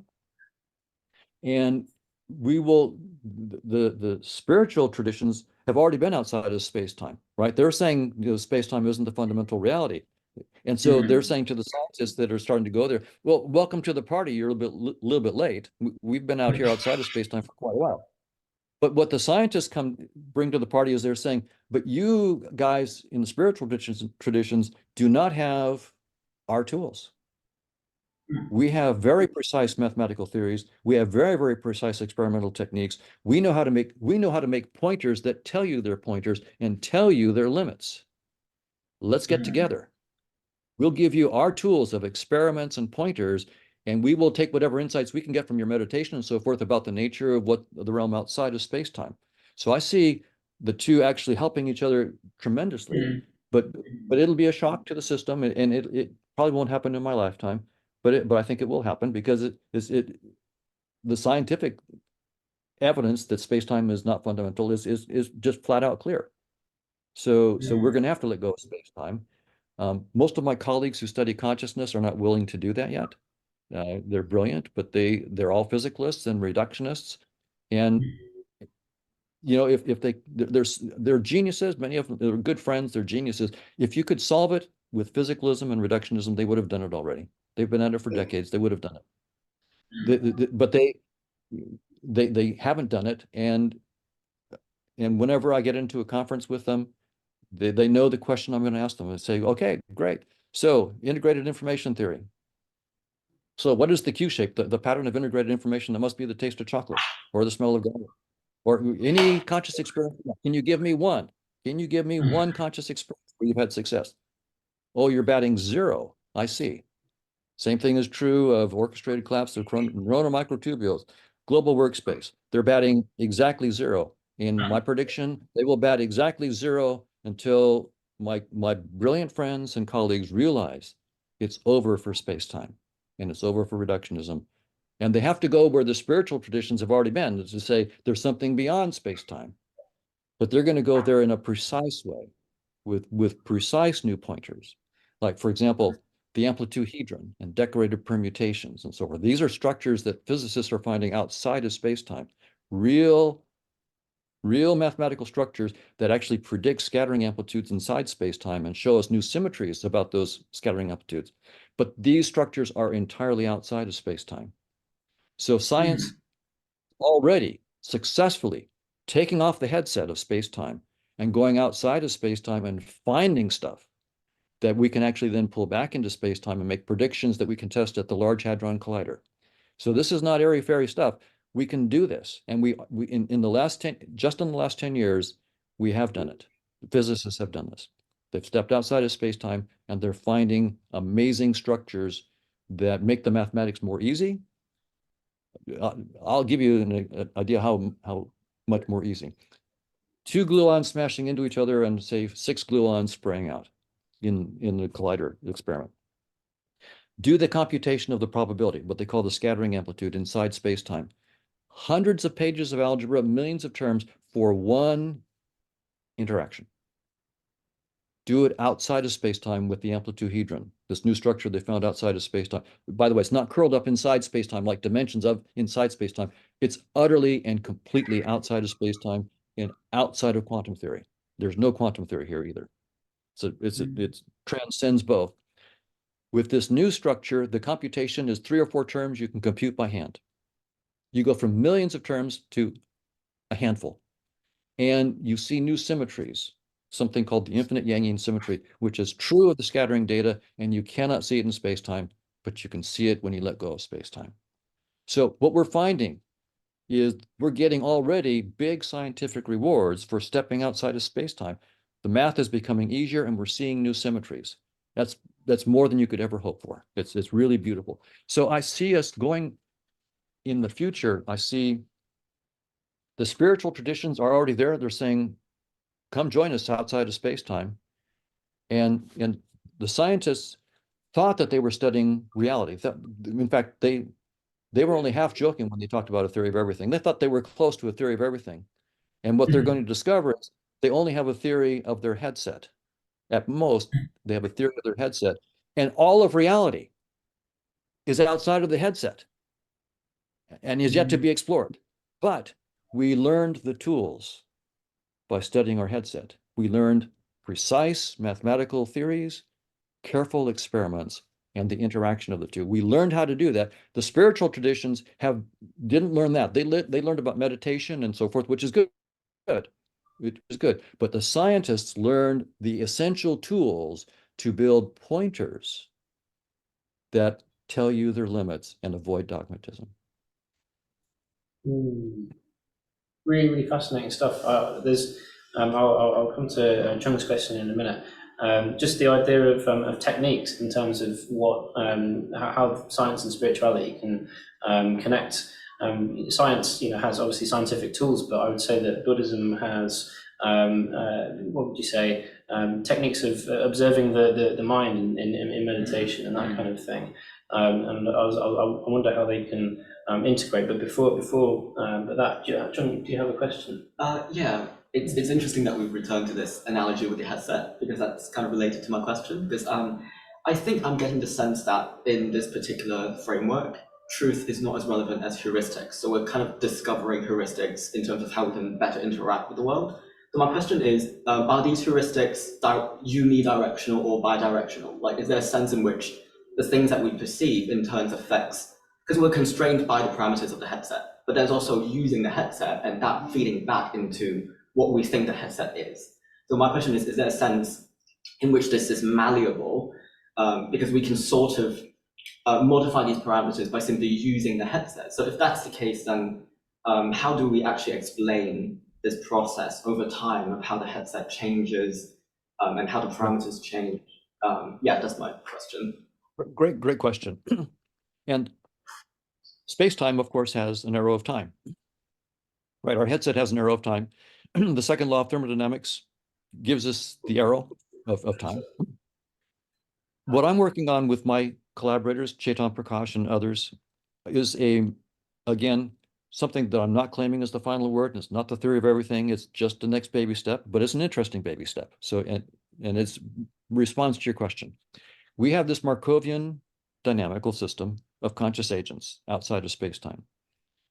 And we will, the spiritual traditions have already been outside of space-time, right? They're saying, you know, space-time isn't the fundamental reality. And so they're saying to the scientists that are starting to go there, well, welcome to the party. You're a little bit late. We've been out here outside of space-time for quite a while. But what the scientists bring to the party is they're saying, but you guys in the spiritual traditions do not have our tools. We have very precise mathematical theories. We have very, very precise experimental techniques. We know how to make pointers that tell you they're pointers and tell you their limits. Let's get together. We'll give you our tools of experiments and pointers, and we will take whatever insights we can get from your meditation and so forth about the nature of what the realm outside of space-time. So I see the two actually helping each other tremendously, but it'll be a shock to the system, and it probably won't happen in my lifetime. But I think it will happen because the scientific evidence that space-time is not fundamental is just flat out clear. So we're going to have to let go of space-time. Most of my colleagues who study consciousness are not willing to do that yet. They're brilliant, but they're all physicalists and reductionists, and you know, if they're geniuses. Many of them, they're good friends. They're geniuses. If you could solve it with physicalism and reductionism, they would have done it already. They've been at it for decades. They would have done it. But they haven't done it. And whenever I get into a conference with them, they know the question I'm going to ask them and say, okay, great. So integrated information theory. So what is the Q shape, the pattern of integrated information that must be the taste of chocolate or the smell of garlic or any conscious experience? Can you give me one? Can you give me one conscious experience where you've had success? Oh, you're batting 0. I see. Same thing is true of orchestrated collapse of neuronal microtubules, global workspace. They're batting exactly 0. In my prediction, they will bat exactly 0 until my brilliant friends and colleagues realize it's over for space-time and it's over for reductionism. And they have to go where the spiritual traditions have already been, to say there's something beyond space-time. But they're going to go there in a precise way with precise new pointers. Like, for example, the amplitude-hedron and decorated permutations and so forth. These are structures that physicists are finding outside of space-time. Real mathematical structures that actually predict scattering amplitudes inside space-time and show us new symmetries about those scattering amplitudes. But these structures are entirely outside of space-time. So science already successfully taking off the headset of space-time and going outside of space-time and finding stuff that we can actually then pull back into space-time and make predictions that we can test at the Large Hadron Collider. So this is not airy-fairy stuff. We can do this. And we in the last 10 years, we have done it. Physicists have done this. They've stepped outside of space-time and they're finding amazing structures that make the mathematics more easy. I'll give you an idea how much more easy. 2 gluons smashing into each other and say 6 gluons spraying out in the collider experiment. Do the computation of the probability, what they call the scattering amplitude inside space-time. Hundreds of pages of algebra, millions of terms for one interaction. Do it outside of space-time with the amplitude-hedron, this new structure they found outside of space-time. By the way, it's not curled up inside space-time like dimensions of inside space-time. It's utterly and completely outside of space-time and outside of quantum theory. There's no quantum theory here either. So it transcends both. With this new structure, the computation is 3 or 4 terms you can compute by hand. You go from millions of terms to a handful. And you see new symmetries, something called the infinite Yangian symmetry, which is true of the scattering data, and you cannot see it in space-time, but you can see it when you let go of space-time. So what we're finding is we're getting already big scientific rewards for stepping outside of space-time. The math is becoming easier, and we're seeing new symmetries. That's more than you could ever hope for. It's really beautiful. So I see us going in the future. I see the spiritual traditions are already there. They're saying, come join us outside of space-time. And the scientists thought that they were studying reality. In fact, they were only half joking when they talked about a theory of everything. They thought they were close to a theory of everything. And what they're going to discover is they only have a theory of their headset. At most, they have a theory of their headset. And all of reality is outside of the headset and is yet to be explored. But we learned the tools by studying our headset. We learned precise mathematical theories, careful experiments, and the interaction of the two. We learned how to do that. The spiritual traditions didn't learn that. They learned about meditation and so forth, which is good. It is good. But the scientists learned the essential tools to build pointers that tell you their limits and avoid dogmatism. Really, really fascinating stuff. I'll come to Chung's question in a minute. Just the idea of techniques in terms of how science and spirituality can connect. Science, has obviously scientific tools, but I would say that Buddhism has, what would you say, techniques of observing the mind in meditation and that kind of thing. And I wonder how they can integrate. But before that, John, do you have a question? Yeah, it's interesting that we've returned to this analogy with the headset, because that's kind of related to my question. Because I think I'm getting the sense that in this particular framework, truth is not as relevant as heuristics. So we're kind of discovering heuristics in terms of how we can better interact with the world. So my question is, are these heuristics unidirectional or bidirectional? Like, is there a sense in which the things that we perceive in turn affects, because we're constrained by the parameters of the headset, but there's also using the headset and that feeding back into what we think the headset is. So my question is there a sense in which this is malleable, because we can sort of modify these parameters by simply using the headset? So if that's the case, then how do we actually explain this process over time of how the headset changes and how the parameters change? Yeah, that's my question. Great question. And space-time, of course, has an arrow of time. Right, our headset has an arrow of time. The second law of thermodynamics gives us the arrow of time. What I'm working on with my collaborators, Chetan Prakash and others, is again, something that I'm not claiming is the final word, and it's not the theory of everything, it's just the next baby step, but it's an interesting baby step. So, and it's response to your question. We have this Markovian dynamical system of conscious agents outside of space-time.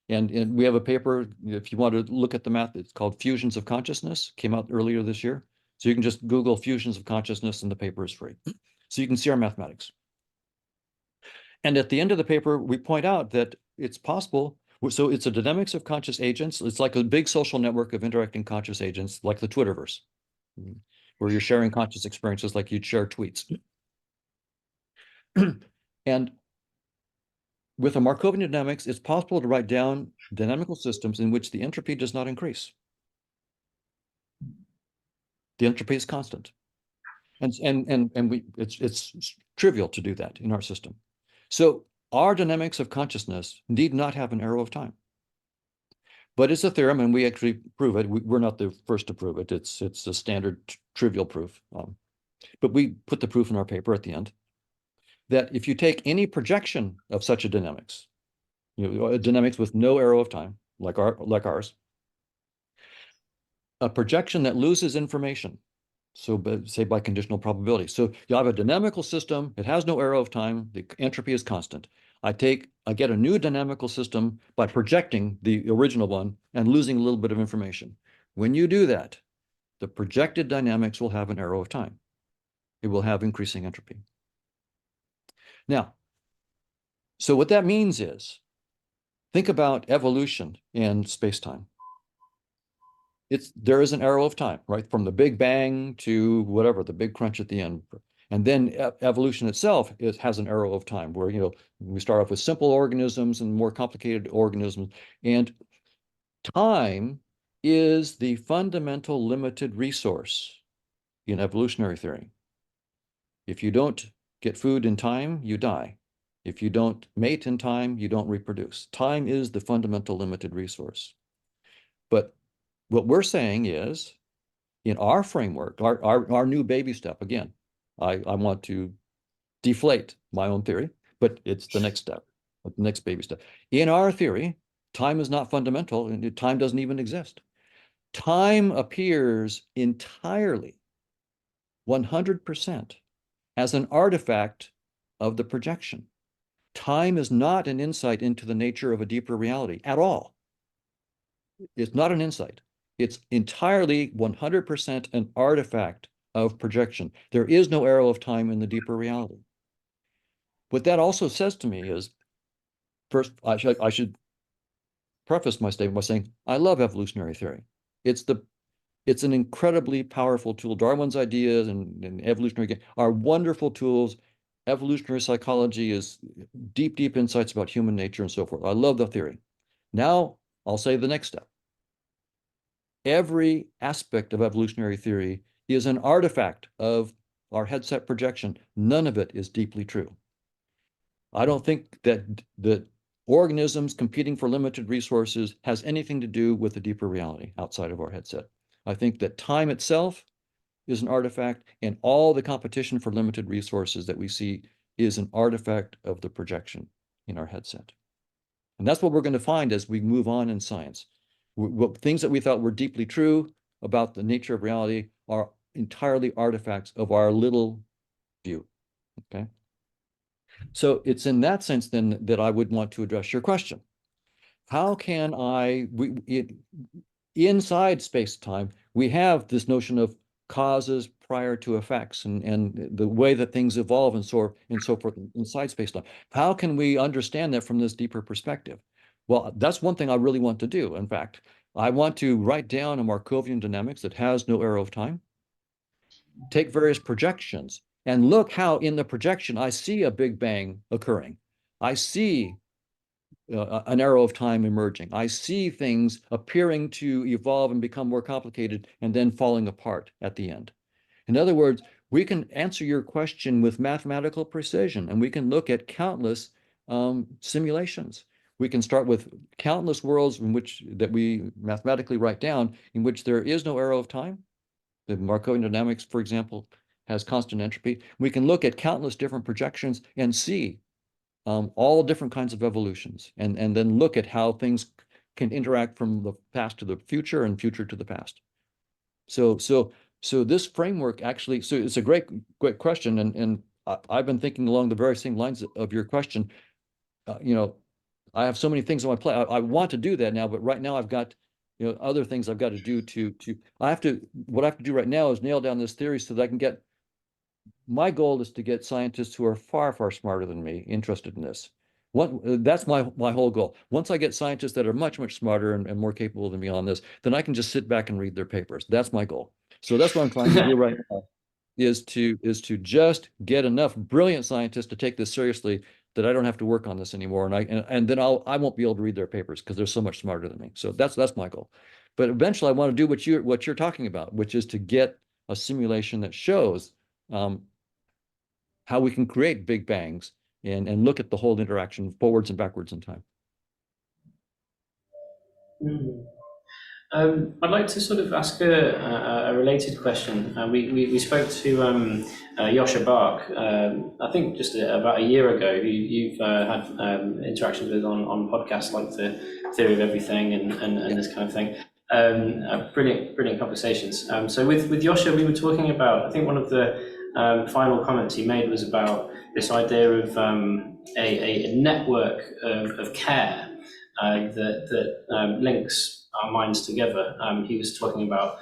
And we have a paper, if you want to look at the math, it's called Fusions of Consciousness, came out earlier this year. So you can just Google Fusions of Consciousness and the paper is free. So you can see our mathematics. And at the end of the paper, we point out that it's possible. So it's a dynamics of conscious agents. It's like a big social network of interacting conscious agents, like the Twitterverse, where you're sharing conscious experiences like you'd share tweets. And with a Markovian dynamics, it's possible to write down dynamical systems in which the entropy does not increase. The entropy is constant. And it's trivial to do that in our system. So our dynamics of consciousness need not have an arrow of time. But it's a theorem, and we actually prove it. We're not the first to prove it. It's a standard trivial proof. But we put the proof in our paper at the end, that if you take any projection of such a dynamics, a dynamics with no arrow of time, like ours, a projection that loses information, so say by conditional probability. So you have a dynamical system, it has no arrow of time, the entropy is constant. I get a new dynamical system by projecting the original one and losing a little bit of information. When you do that, the projected dynamics will have an arrow of time. It will have increasing entropy. Now, so what that means is, think about evolution in space-time. There is an arrow of time, right? From the Big Bang to whatever, the big crunch at the end. And then evolution itself has an arrow of time where, we start off with simple organisms and more complicated organisms. And time is the fundamental limited resource in evolutionary theory. If you don't get food in time, you die. If you don't mate in time, you don't reproduce. Time is the fundamental limited resource. But what we're saying is, in our framework, our new baby step, again, I want to deflate my own theory, but it's the next step, the next baby step. In our theory, time is not fundamental, and time doesn't even exist. Time appears entirely, 100%, as an artifact of the projection. Time is not an insight into the nature of a deeper reality at all. It's not an insight. It's entirely 100% an artifact of projection. There is no arrow of time in the deeper reality. What that also says to me is, first, I should preface my statement by saying, I love evolutionary theory. It's an incredibly powerful tool. Darwin's ideas and evolutionary are wonderful tools. Evolutionary psychology is deep insights about human nature and so forth. I love the theory. Now, I'll say the next step. Every aspect of evolutionary theory is an artifact of our headset projection. None of it is deeply true. I don't think that the organisms competing for limited resources has anything to do with the deeper reality outside of our headset. I think that time itself is an artifact, and all the competition for limited resources that we see is an artifact of the projection in our headset. And that's what we're going to find as we move on in science. Things that we thought were deeply true about the nature of reality are entirely artifacts of our little view, okay? So it's in that sense then that I would want to address your question. How can inside space-time, we have this notion of causes prior to effects, and the way that things evolve and so forth inside space-time. How can we understand that from this deeper perspective? Well, that's one thing I really want to do. In fact, I want to write down a Markovian dynamics that has no arrow of time, take various projections, and look how in the projection I see a Big Bang occurring. I see an arrow of time emerging. I see things appearing to evolve and become more complicated and then falling apart at the end. In other words, we can answer your question with mathematical precision, and we can look at countless simulations. We can start with countless worlds that we mathematically write down in which there is no arrow of time. The Markovian dynamics, for example, has constant entropy. We can look at countless different projections and see all different kinds of evolutions, and then look at how things can interact from the past to the future and future to the past. So this framework actually, so it's a great question, and I've been thinking along the very same lines of your question. I have so many things on my plate. I want to do that now, but right now I've got other things I've got to do what I have to do right now is nail down this theory so that I can get. My goal is to get scientists who are far, far smarter than me interested in this. That's my whole goal. Once I get scientists that are much, much smarter and more capable than me on this, then I can just sit back and read their papers. That's my goal. So that's what I'm trying to do right now, is to just get enough brilliant scientists to take this seriously that I don't have to work on this anymore. And then I won't be able to read their papers because they're so much smarter than me. So that's my goal. But eventually I want to do what you're talking about, which is to get a simulation that shows how we can create Big Bangs and look at the whole interaction forwards and backwards in time. I'd like to sort of ask a related question. We spoke to Joscha Bach, I think just about a year ago, who you've had interactions with on podcasts like the Theory of Everything and this kind of thing. Brilliant conversations. So with Joscha, we were talking about, I think one of the final comments he made was about this idea of a network of care that links our minds together. He was talking about,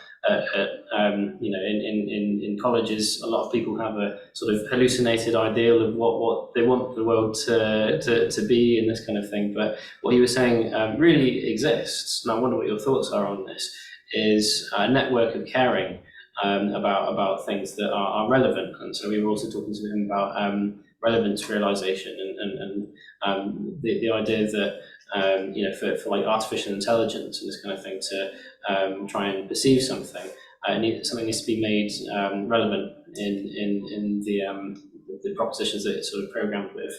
in colleges, a lot of people have a sort of hallucinated ideal of what they want the world to be and this kind of thing. But what he was saying really exists, and I wonder what your thoughts are on this, is a network of caring about things that are relevant. And so we were also talking to him about relevance realization and the idea that for like artificial intelligence and this kind of thing to try and perceive something, something needs to be made relevant in the propositions that it's sort of programmed with.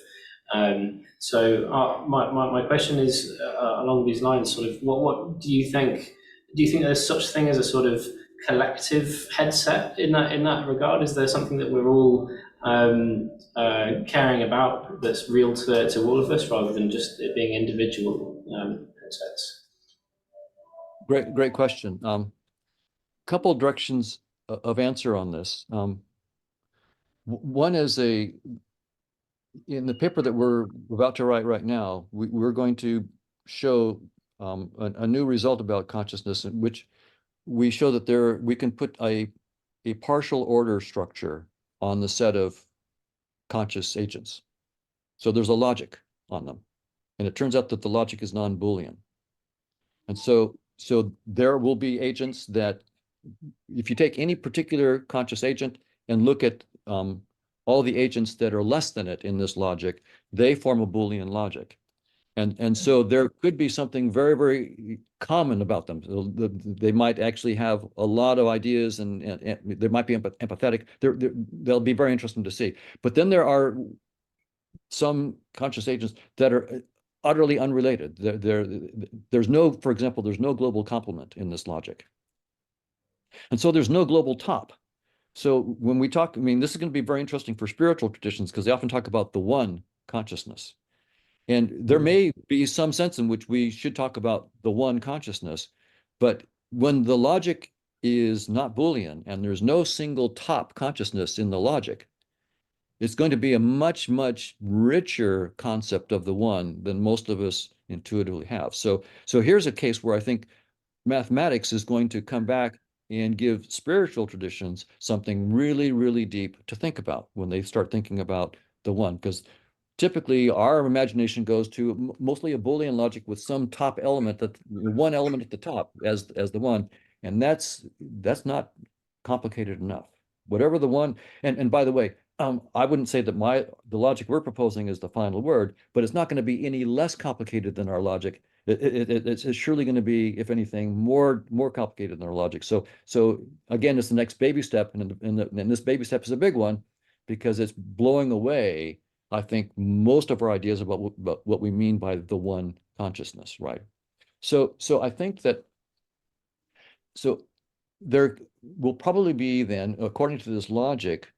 So my question is along these lines, sort of what do you think? Do you think there's such thing as a sort of collective headset in that regard? Is there something that we're all caring about that's real to all of us, rather than just it being individual headsets? Great question. Couple directions of answer on this. One is in the paper that we're about to write right now, we're going to show a new result about consciousness, in which we show that we can put a partial order structure on the set of conscious agents. So there's a logic on them. And it turns out that the logic is non-Boolean. And so there will be agents that, if you take any particular conscious agent and look at all the agents that are less than it in this logic, they form a Boolean logic. And so there could be something very, very common about them. They might actually have a lot of ideas, and they might be empathetic. They'll be very interesting to see. But then there are some conscious agents that are utterly unrelated. There's no, for example, there's no global complement in this logic. And so there's no global top. So when we talk, this is going to be very interesting for spiritual traditions, because they often talk about the one consciousness. And there may be some sense in which we should talk about the one consciousness, but when the logic is not Boolean and there's no single top consciousness in the logic, it's going to be a much, much richer concept of the one than most of us intuitively have. So here's a case where I think mathematics is going to come back and give spiritual traditions something really, really deep to think about when they start thinking about the one. Because typically our imagination goes to mostly a Boolean logic with some top element, that one element at the top as the one, and that's not complicated enough. Whatever the one, and by the way, I wouldn't say that the logic we're proposing is the final word, but it's not going to be any less complicated than our logic. It's surely going to be, if anything, more complicated than our logic. So again, it's the next baby step, and this baby step is a big one because it's blowing away, I think, most of our ideas about what we mean by the one consciousness, right? So I think that there will probably be then, according to this logic,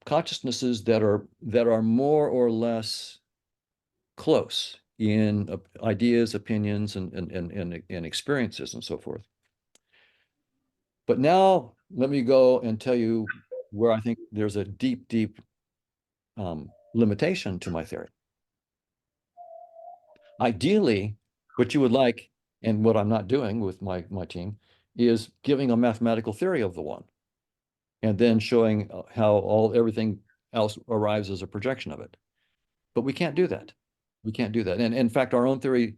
consciousnesses that are more or less close in ideas, opinions, and experiences, and so forth. But now let me go and tell you where I think there's a deep limitation to my theory. Ideally, what you would like, and what I'm not doing with my team, is giving a mathematical theory of the one, and then showing how everything else arrives as a projection of it. But we can't do that. We can't do that. And in fact, our own theory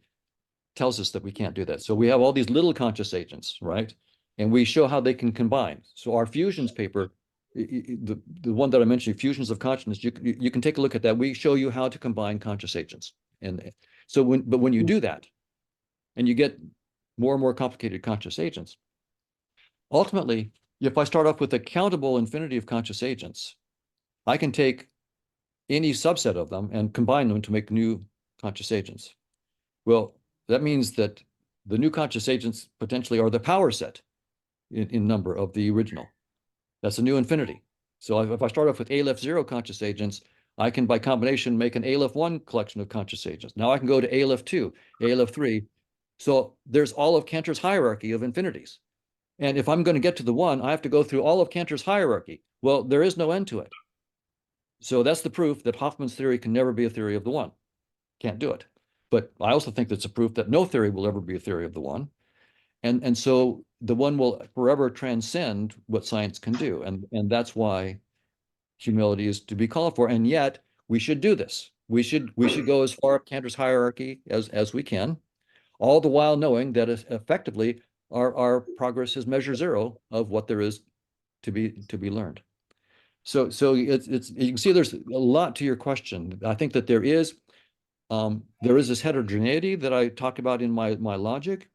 tells us that we can't do that. So we have all these little conscious agents, right? And we show how they can combine. So our fusions paper, the one that I mentioned, fusions of consciousness, you can take a look at that. We show you how to combine conscious agents. And so when you do that, and you get more and more complicated conscious agents, ultimately, if I start off with a countable infinity of conscious agents, I can take any subset of them and combine them to make new conscious agents. Well, that means that the new conscious agents potentially are the power set in number of the original. That's a new infinity. So if I start off with Aleph 0 conscious agents, I can, by combination, make an Aleph 1 collection of conscious agents. Now I can go to Aleph 2, Aleph 3. So there's all of Cantor's hierarchy of infinities. And if I'm going to get to the one, I have to go through all of Cantor's hierarchy. Well, there is no end to it. So that's the proof that Hoffman's theory can never be a theory of the one. Can't do it. But I also think that's a proof that no theory will ever be a theory of the one. And so the one will forever transcend what science can do. And that's why humility is to be called for. And yet we should do this. We should go as far up Cantor's hierarchy as we can, all the while knowing that effectively our progress is measure zero of what there is to be learned. So it's you can see there's a lot to your question. I think that there is this heterogeneity that I talked about in my logic,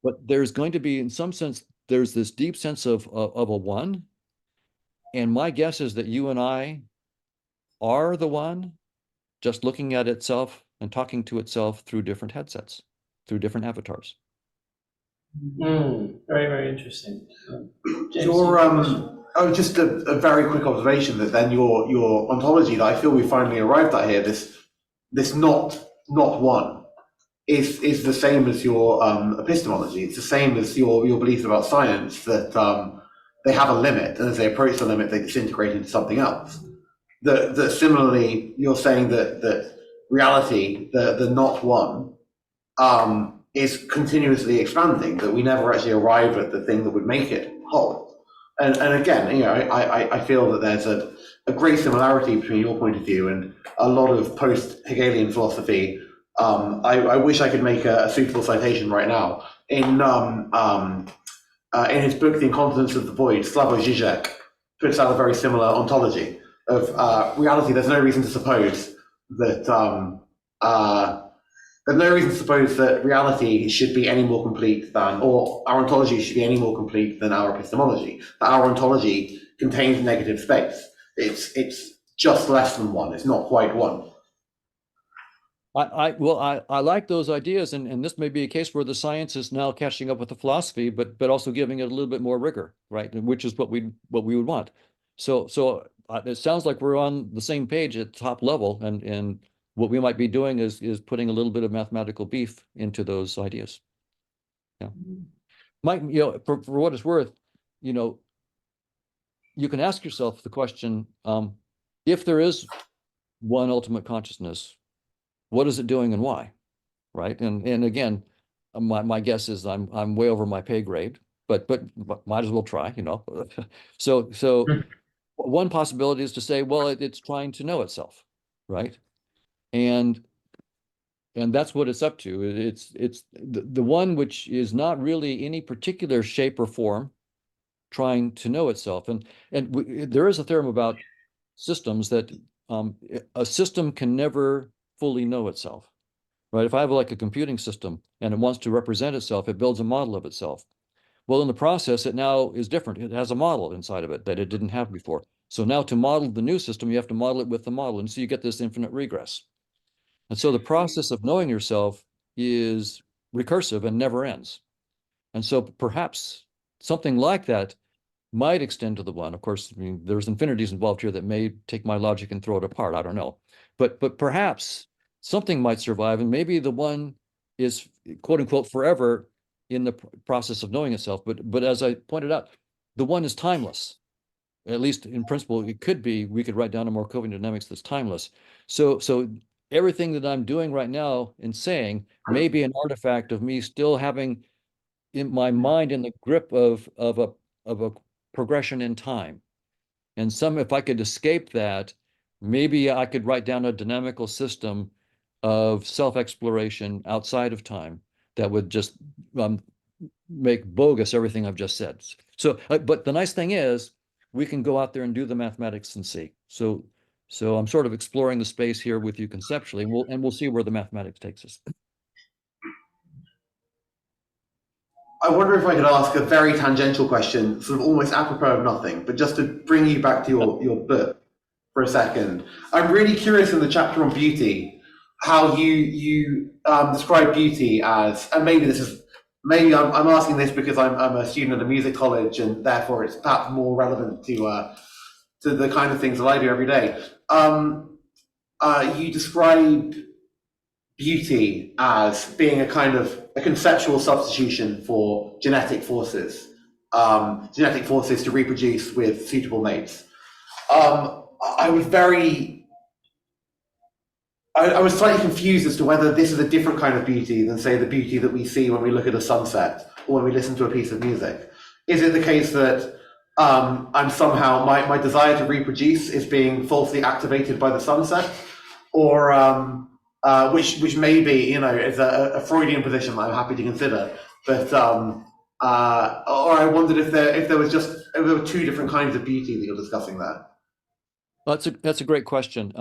but there's going to be, in some sense, there's this deep sense of a one. And my guess is that you and I are the one, just looking at itself and talking to itself through different headsets, through different avatars. Very, very interesting. James, just a very quick observation that then your ontology that I feel we finally arrived at here, this not one, is the same as your epistemology. It's the same as your beliefs about science, that they have a limit, and as they approach the limit, they disintegrate into something else. That similarly, you're saying that reality, the not one, is continuously expanding, that we never actually arrive at the thing that would make it whole. And again, I feel that there's a great similarity between your point of view and a lot of post-Hegelian philosophy. I wish I could make a suitable citation right now. In his book, The Incontinence of the Void, Slavoj Zizek puts out a very similar ontology of reality. There's no reason to suppose that there's no reason to suppose that reality should be any more complete than, or our ontology should be any more complete than our epistemology. That our ontology contains negative space. It's just less than one. It's not quite one. I like those ideas, and this may be a case where the science is now catching up with the philosophy, but also giving it a little bit more rigor, right? Which is what we would want. So it sounds like we're on the same page at top level, and what we might be doing is putting a little bit of mathematical beef into those ideas. Yeah, Mike, for what it's worth, you can ask yourself the question: if there is one ultimate consciousness, what is it doing and why, right? And again, my guess is I'm way over my pay grade, but might as well try, you know. So one possibility is to say, well, it's trying to know itself, right? And that's what it's up to. It's the one which is not really any particular shape or form trying to know itself. And there is a theorem about systems that a system can never fully know itself, right? If I have like a computing system and it wants to represent itself, it builds a model of itself. Well, in the process, it now is different. It has a model inside of it that it didn't have before. So now to model the new system, you have to model it with the model. And so you get this infinite regress. And so the process of knowing yourself is recursive and never ends. And so perhaps something like that might extend to the one. Of course, I mean, there's infinities involved here that may take my logic and throw it apart. I don't know. But perhaps something might survive, and maybe the one is quote unquote forever in the process of knowing itself. But as I pointed out, the one is timeless. At least in principle, it could be. We could write down a Markovian dynamics that's timeless. So everything that I'm doing right now and saying may be an artifact of me still having in my mind in the grip of a progression in time. And if I could escape that, maybe I could write down a dynamical system of self-exploration outside of time that would just make bogus everything I've just said. So, but the nice thing is, we can go out there and do the mathematics and see. So I'm sort of exploring the space here with you conceptually, and we'll see where the mathematics takes us. I wonder if I could ask a very tangential question, sort of almost apropos of nothing, but just to bring you back to your book for a second. I'm really curious in the chapter on beauty, how you describe beauty as, and maybe I'm asking this because I'm a student at a music college, and therefore it's perhaps more relevant to the kind of things that I do every day. You describe beauty as being a kind of a conceptual substitution for genetic forces to reproduce with suitable mates. I was slightly confused as to whether this is a different kind of beauty than, say, the beauty that we see when we look at a sunset or when we listen to a piece of music. Is it the case that I'm somehow, my desire to reproduce is being falsely activated by the sunset? Or which may be, you know, is a Freudian position that I'm happy to consider. But or I wondered if there were two different kinds of beauty that you're discussing there. That's a great question.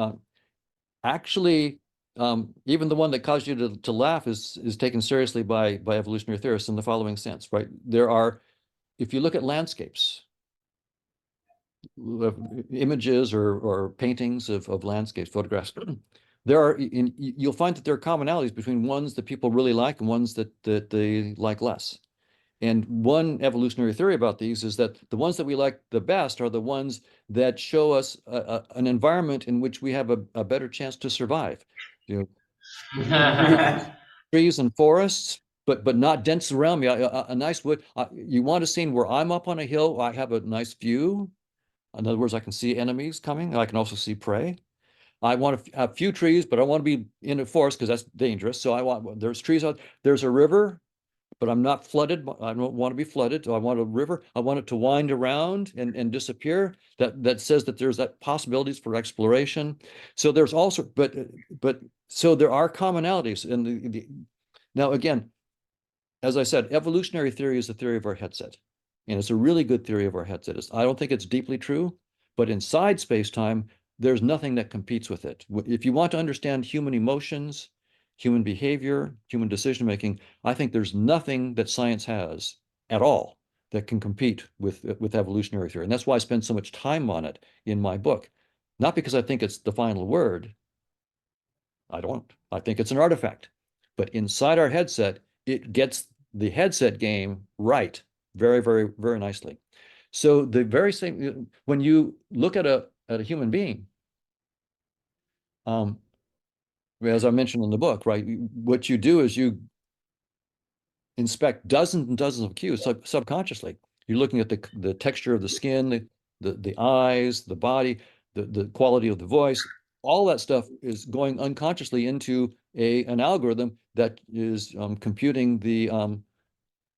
Actually, even the one that caused you to laugh is taken seriously by evolutionary theorists in the following sense, right? If you look at landscapes, images or paintings of landscapes, photographs, you'll find that there are commonalities between ones that people really like and ones that they like less. And one evolutionary theory about these is that the ones that we like the best are the ones that show us an environment in which we have a better chance to survive. You know, trees and forests, but not dense around me. A nice wood. You want a scene where I'm up on a hill, I have a nice view. In other words, I can see enemies coming. I can also see prey. I want a few trees, but I want to be in a forest because that's dangerous. So there's trees out. There's a river, but I'm not flooded. I don't want to be flooded. So I want a river. I want it to wind around and disappear. That says that there's that possibilities for exploration. So there's also, but so there are commonalities. And now again, as I said, evolutionary theory is the theory of our headset. And it's a really good theory of our headset. I don't think it's deeply true, but inside space-time, there's nothing that competes with it. If you want to understand human emotions, human behavior, human decision-making, I think there's nothing that science has at all that can compete with evolutionary theory. And that's why I spend so much time on it in my book. Not because I think it's the final word. I don't. I think it's an artifact. But inside our headset, it gets the headset game right very, very, very nicely. So the very same, when you look at a human being, as I mentioned in the book, right, what you do is you inspect dozens and dozens of cues subconsciously. You're looking at the texture of the skin, the eyes, the body, the quality of the voice. All that stuff is going unconsciously into an algorithm that is computing the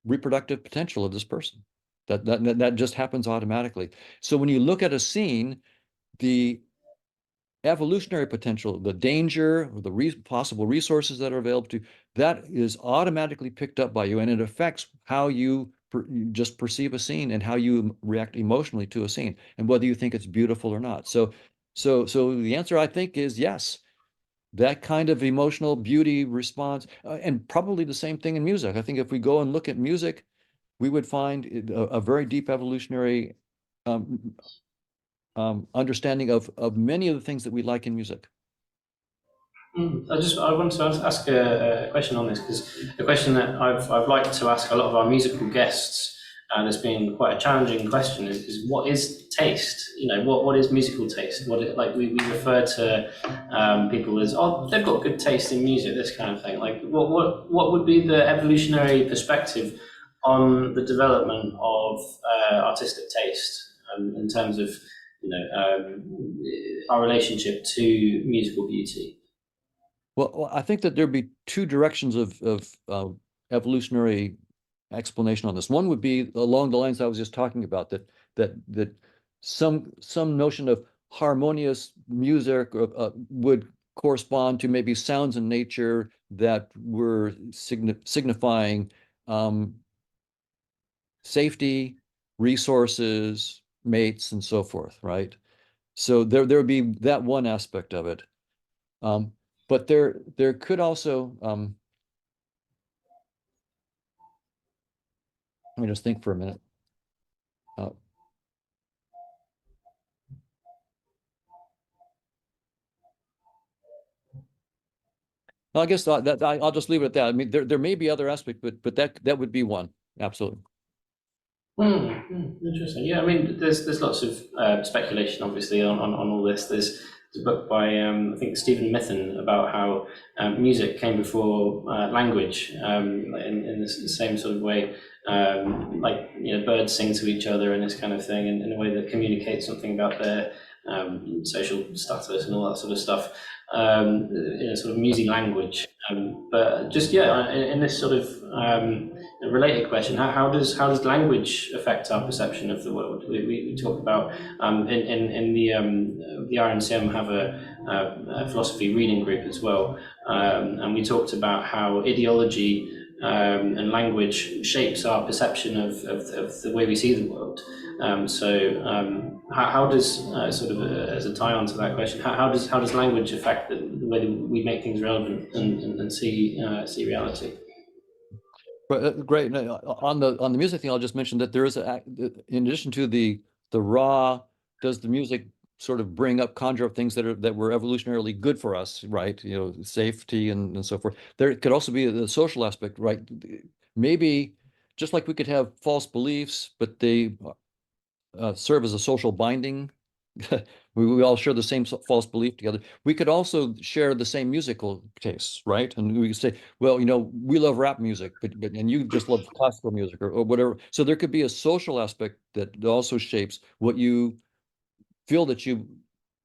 reproductive potential of this person. That just happens automatically. So when you look at a scene, the evolutionary potential, the danger, or the possible resources that are available to you, that is automatically picked up by you, and it affects how you just perceive a scene and how you react emotionally to a scene, and whether you think it's beautiful or not. So the answer, I think, is yes. That kind of emotional beauty response, and probably the same thing in music. I think if we go and look at music, we would find a very deep evolutionary understanding of many of the things that we like in music. I want to ask a question on this, because a question that I've liked to ask a lot of our musical guests, and it's been quite a challenging question, is what is taste? You know, what is musical taste? Like we refer to people as, oh, they've got good taste in music, this kind of thing. Like what would be the evolutionary perspective on the development of artistic taste in terms of, you know, our relationship to musical beauty? Well, I think that there'd be two directions of evolutionary explanation on this. One would be along the lines I was just talking about, that some notion of harmonious music would correspond to maybe sounds in nature that were signifying safety, resources, mates, and so forth, right? So there would be that one aspect of it. But there could also, let me just think for a minute. I guess I'll just leave it at that. I mean, there may be other aspects, but that would be one, absolutely. Interesting. Yeah, I mean, there's lots of speculation, obviously, on all this. There's a book by I think Stephen Mithen about how music came before language, in the same sort of way, like, you know, birds sing to each other and this kind of thing, in a way that communicates something about their social status and all that sort of stuff, in a sort of musing language. But just, yeah, in this sort of a related question, how does language affect our perception of the world? We talk about in the RNCM have a philosophy reading group as well, and we talked about how ideology and language shapes our perception of the way we see the world. How does sort of as a tie on to that question, how does language affect the way that we make things relevant and see reality? Great. On the music thing, I'll just mention that there is in addition to the raw, does the music sort of conjure up things that were evolutionarily good for us, right? You know, safety and so forth. There could also be the social aspect, right? Maybe just like we could have false beliefs, but they serve as a social binding. We all share the same false belief together. We could also share the same musical tastes, right? And we could say, well, you know, we love rap music, and you just love classical music or whatever. So there could be a social aspect that also shapes what you feel that you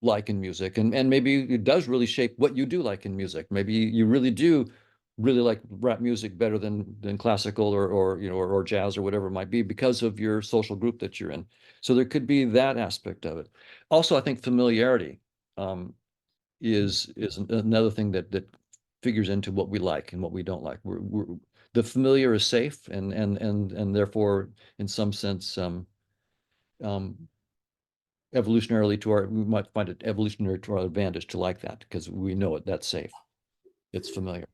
like in music, and maybe it does really shape what you do like in music. Maybe you really like rap music better than classical or you know or jazz or whatever it might be because of your social group that you're in. So there could be that aspect of it. Also, I think familiarity is another thing that figures into what we like and what we don't like. The familiar is safe, and therefore, in some sense, evolutionarily we might find it evolutionary to our advantage to like that because we know that's safe. It's familiar.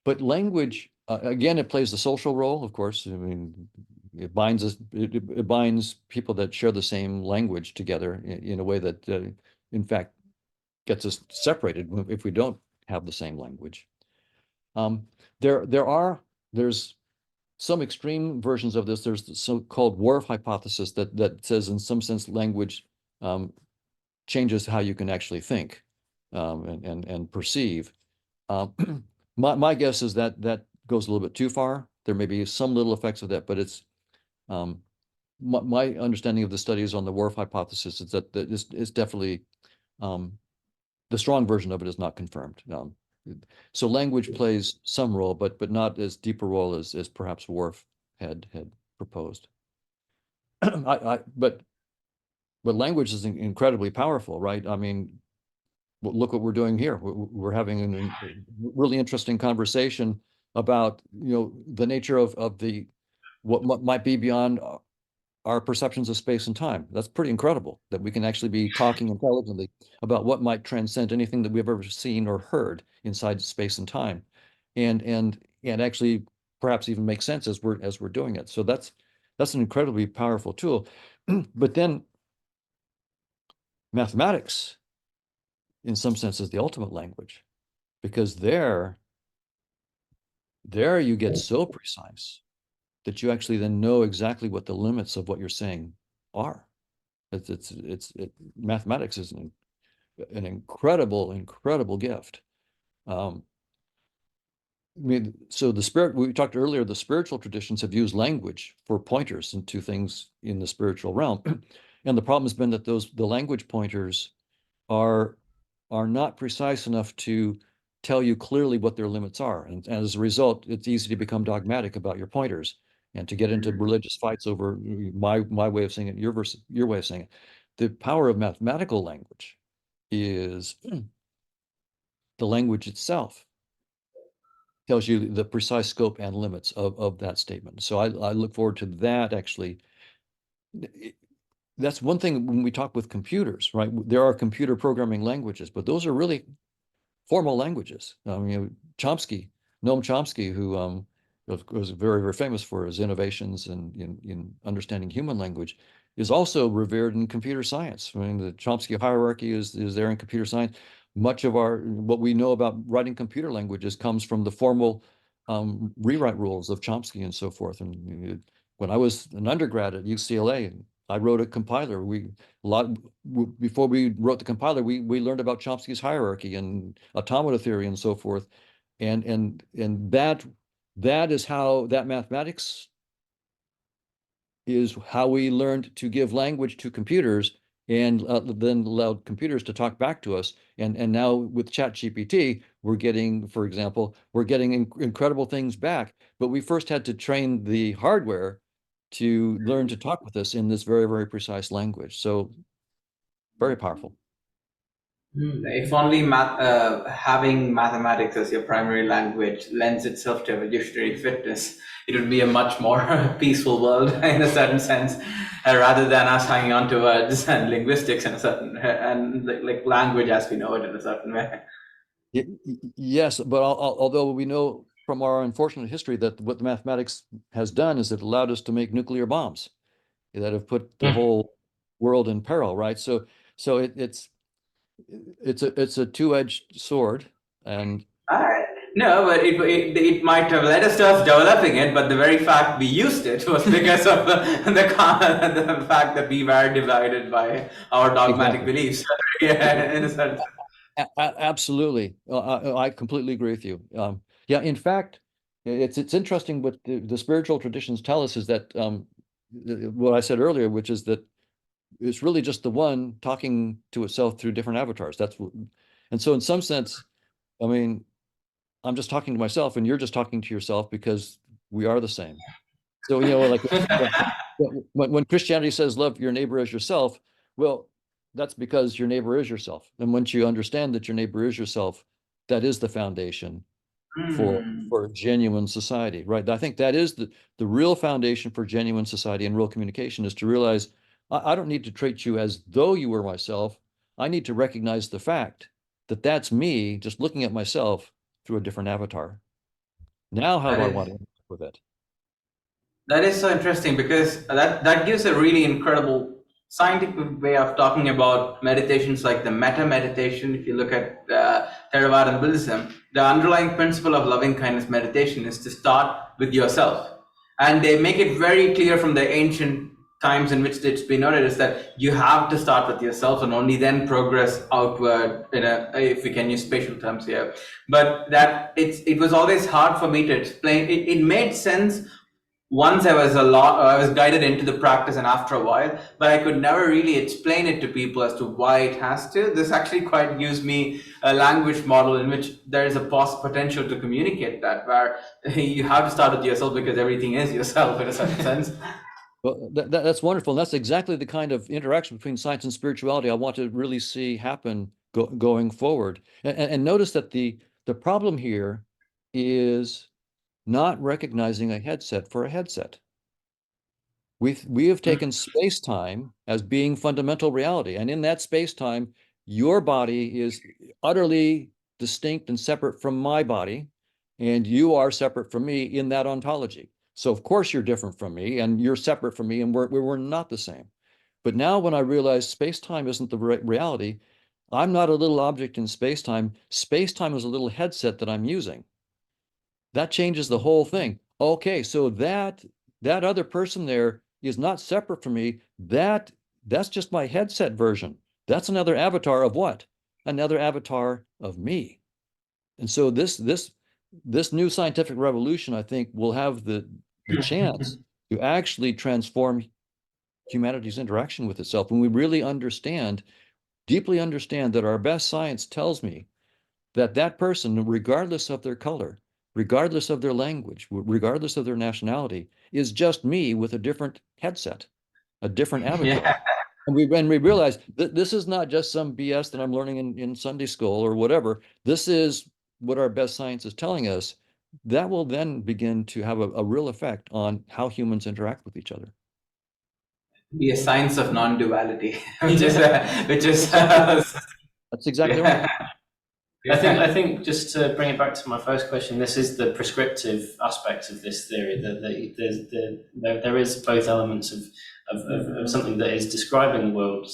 But language, again, it plays the social role, of course. I mean, it binds us. It binds people that share the same language together in a way that, in fact, gets us separated if we don't have the same language. There's some extreme versions of this. There's the so-called Whorf hypothesis that says, in some sense, language changes how you can actually think and perceive. My guess is that goes a little bit too far. There may be some little effects of that, but it's my understanding of the studies on the Whorf hypothesis is that it's definitely the strong version of it is not confirmed. So language plays some role, but not as deep a role as perhaps Whorf had proposed. But language is incredibly powerful, right? I mean, look what we're doing here. We're having a really interesting conversation about, you know, the nature of the what might be beyond our perceptions of space and time. That's pretty incredible that we can actually be talking intelligently about what might transcend anything that we've ever seen or heard inside space and time, and actually perhaps even make sense as we're doing it. So that's an incredibly powerful tool. But then mathematics, in some sense, is the ultimate language, because there you get so precise that you actually then know exactly what the limits of what you're saying are. Mathematics is an incredible gift. I mean, so we talked earlier, the spiritual traditions have used language for pointers into things in the spiritual realm. And the problem has been that the language pointers are not precise enough to tell you clearly what their limits are. And as a result, it's easy to become dogmatic about your pointers and to get into religious fights over my way of saying it, your way of saying it. The power of mathematical language is the language itself tells you the precise scope and limits of that statement. So I look forward to that, actually. That's one thing when we talk with computers, right? There are computer programming languages, but those are really formal languages. Noam Chomsky, who was very famous for his innovations in understanding human language, is also revered in computer science. I mean, the Chomsky hierarchy is there in computer science. Much of what we know about writing computer languages comes from the formal rewrite rules of Chomsky and so forth. And when I was an undergrad at UCLA, I wrote a compiler. Before we wrote the compiler, we learned about Chomsky's hierarchy and automata theory and so forth, and that is how that mathematics is how we learned to give language to computers, and then allowed computers to talk back to us. And now with ChatGPT, we're getting, for example, incredible things back. But we first had to train the hardware to learn to talk with us in this very precise language. So very powerful. If only having mathematics as your primary language lends itself to evolutionary fitness, it would be a much more peaceful world in a certain sense, rather than us hanging on to words and linguistics in a certain, and like language as we know it in a certain way. Yes, but although we know from our unfortunate history that what the mathematics has done is it allowed us to make nuclear bombs that have put the whole world in peril, right? So it's a two-edged sword, and no, but it might have led us to us developing it, but the very fact we used it was because of the fact that we were divided by our dogmatic beliefs. Yeah, in a sense. Absolutely, I completely agree with you. Yeah, in fact, it's interesting what the spiritual traditions tell us is that what I said earlier, which is that it's really just the one talking to itself through different avatars. And so in some sense, I mean, I'm just talking to myself and you're just talking to yourself because we are the same. So, you know, like when Christianity says love your neighbor as yourself, well, that's because your neighbor is yourself. And once you understand that your neighbor is yourself, that is the foundation for genuine society, right? I think that is the real foundation for genuine society and real communication, is to realize I don't need to treat you as though you were myself. I need to recognize the fact that that's me just looking at myself through a different avatar. Now, how do I want to interact with it? That is so interesting, because that gives a really incredible scientific way of talking about meditations, like the metta meditation. If you look at Theravada Buddhism, the underlying principle of loving kindness meditation is to start with yourself. And they make it very clear from the ancient times in which it's been noted is that you have to start with yourself and only then progress outward, if we can use spatial terms here. But that it was always hard for me to explain. It made sense once I was guided into the practice, and after a while, but I could never really explain it to people as to why it has to. This actually quite gives me a language model in which there is a potential to communicate that, where you have to start with yourself because everything is yourself in a certain sense. Well, that's wonderful. And that's exactly the kind of interaction between science and spirituality I want to really see happen going forward. And notice that the problem here is not recognizing a headset for a headset. We have taken space-time as being fundamental reality. And in that space-time, your body is utterly distinct and separate from my body, and you are separate from me in that ontology. So of course you're different from me, and you're separate from me, and we're not the same. But now when I realize space-time isn't the reality, I'm not a little object in space-time. Space-time is a little headset that I'm using. That changes the whole thing. Okay, so that other person there is not separate from me. That's just my headset version. That's another avatar of what? Another avatar of me. And so this new scientific revolution, I think, will have the chance to actually transform humanity's interaction with itself when we really deeply understand that our best science tells me that person, regardless of their color, regardless of their language, regardless of their nationality, is just me with a different headset, a different avatar. Yeah. And we realize that this is not just some BS that I'm learning in Sunday school or whatever. This is what our best science is telling us. That will then begin to have a real effect on how humans interact with each other. Be a science of non-duality, which is That's exactly right. I think just to bring it back to my first question, this is the prescriptive aspect of this theory, that there is both elements of something that is describing the world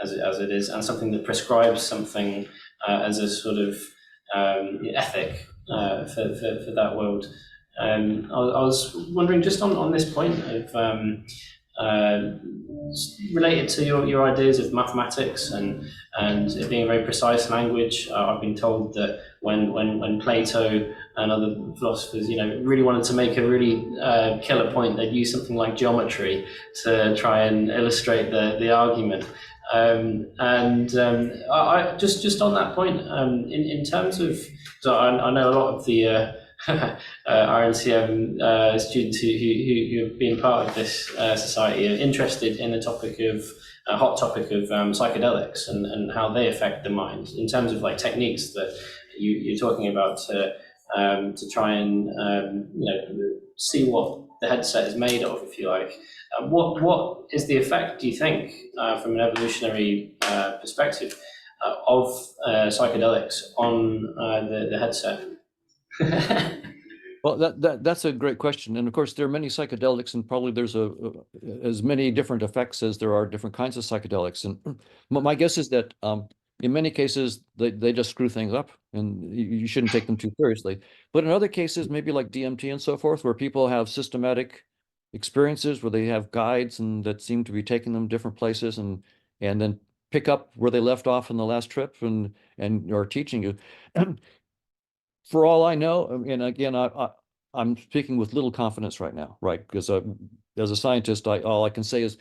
as it is, and something that prescribes something as a sort of ethic for that world. I was wondering, just on this point of related to your ideas of mathematics and it being a very precise language. I've been told that when Plato and other philosophers, really wanted to make a really killer point, they'd use something like geometry to try and illustrate the argument. I just on that point, in terms of, so I know a lot of the RNCM students who have been part of this society are interested in the topic of hot topic of psychedelics and how they affect the mind in terms of like techniques that you're talking about to try and see what the headset is made of, if you like. What is the effect, do you think, from an evolutionary perspective, of psychedelics on the headset? Well, that's a great question, and of course there are many psychedelics, and probably there's as many different effects as there are different kinds of psychedelics. And my guess is that in many cases they just screw things up, and you shouldn't take them too seriously. But in other cases, maybe like DMT and so forth, where people have systematic experiences where they have guides and that seem to be taking them different places, and then pick up where they left off in the last trip and are teaching you. For all I know, and again, I'm speaking with little confidence right now, right? Because as a scientist, all I can say is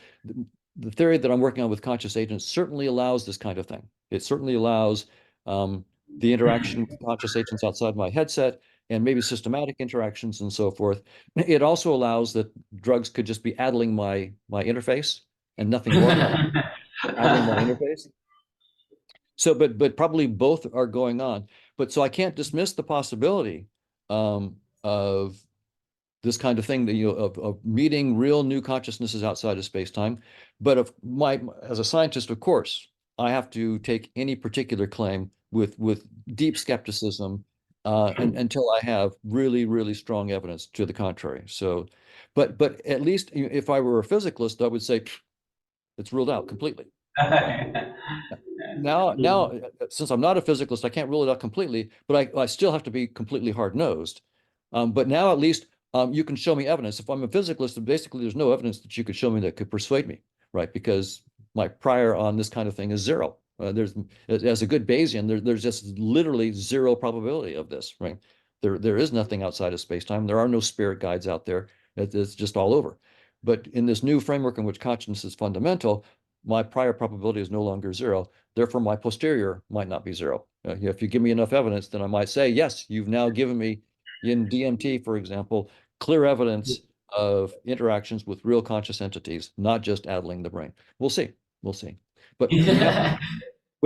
the theory that I'm working on with conscious agents certainly allows this kind of thing. It certainly allows the interaction with conscious agents outside my headset and maybe systematic interactions and so forth. It also allows that drugs could just be addling my interface and nothing more than addling my interface. So, but probably both are going on. But so I can't dismiss the possibility of this kind of thing, that of meeting real new consciousnesses outside of space-time. But as a scientist, of course, I have to take any particular claim with deep skepticism until I have really, really strong evidence to the contrary. So, but at least if I were a physicalist, I would say it's ruled out completely. Now, since I'm not a physicalist, I can't rule it out completely, but I still have to be completely hard-nosed. But now at least you can show me evidence. If I'm a physicalist, basically there's no evidence that you could show me that could persuade me, right? Because my prior on this kind of thing is zero. As a good Bayesian, there's just literally zero probability of this, right? There is nothing outside of space-time. There are no spirit guides out there. It's just all over. But in this new framework in which consciousness is fundamental, my prior probability is no longer zero. Therefore, my posterior might not be zero. If you give me enough evidence, then I might say, yes, you've now given me, in DMT, for example, clear evidence of interactions with real conscious entities, not just addling the brain. We'll see. We'll see. But we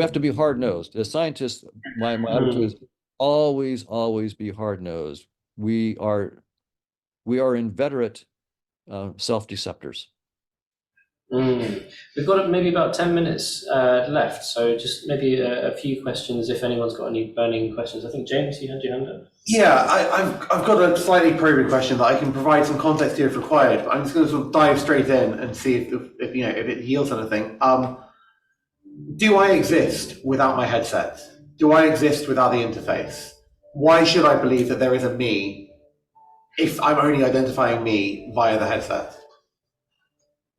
have to be hard-nosed. As scientists, my attitude is always be hard-nosed. We are inveterate self-deceptors. We've got maybe about 10 minutes left, so just maybe a few questions if anyone's got any burning questions. I think, James, you had your hand up. Yeah, I've got a slightly probing question that I can provide some context here if required, but I'm just going to sort of dive straight in and see if it yields anything. Do I exist without my headset? Do I exist without the interface? Why should I believe that there is a me if I'm only identifying me via the headset?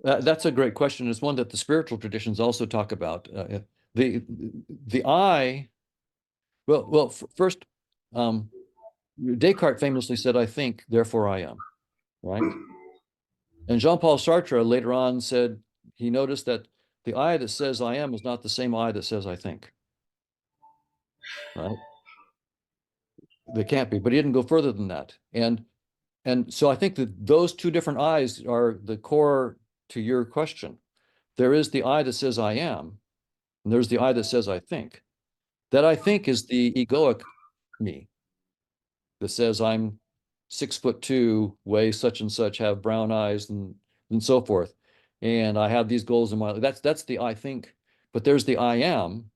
That's a great question. It's one that the spiritual traditions also talk about. The I. Well, first, Descartes famously said, "I think, therefore I am," right? And Jean-Paul Sartre later on said he noticed that the I that says I am is not the same I that says I think. Right? They can't be, but he didn't go further than that. And so I think that those two different I's are the core to your question. There is the I that says I am, and there's the I that says I think. That I think is the egoic me that says I'm 6'2", weigh such and such, have brown eyes, and so forth. And I have these goals in my life. That's the I think. But there's the I am,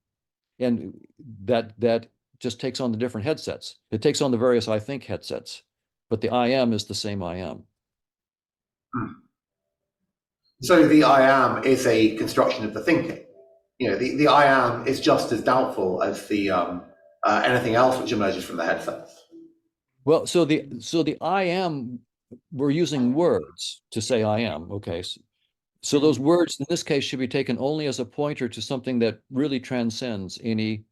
and that just takes on the different headsets. It takes on the various I think headsets, but the I am is the same I am. So the I am is a construction of the thinking. The I am is just as doubtful as the anything else which emerges from the headsets. Well, so the I am, we're using words to say I am. Okay, so those words in this case should be taken only as a pointer to something that really transcends any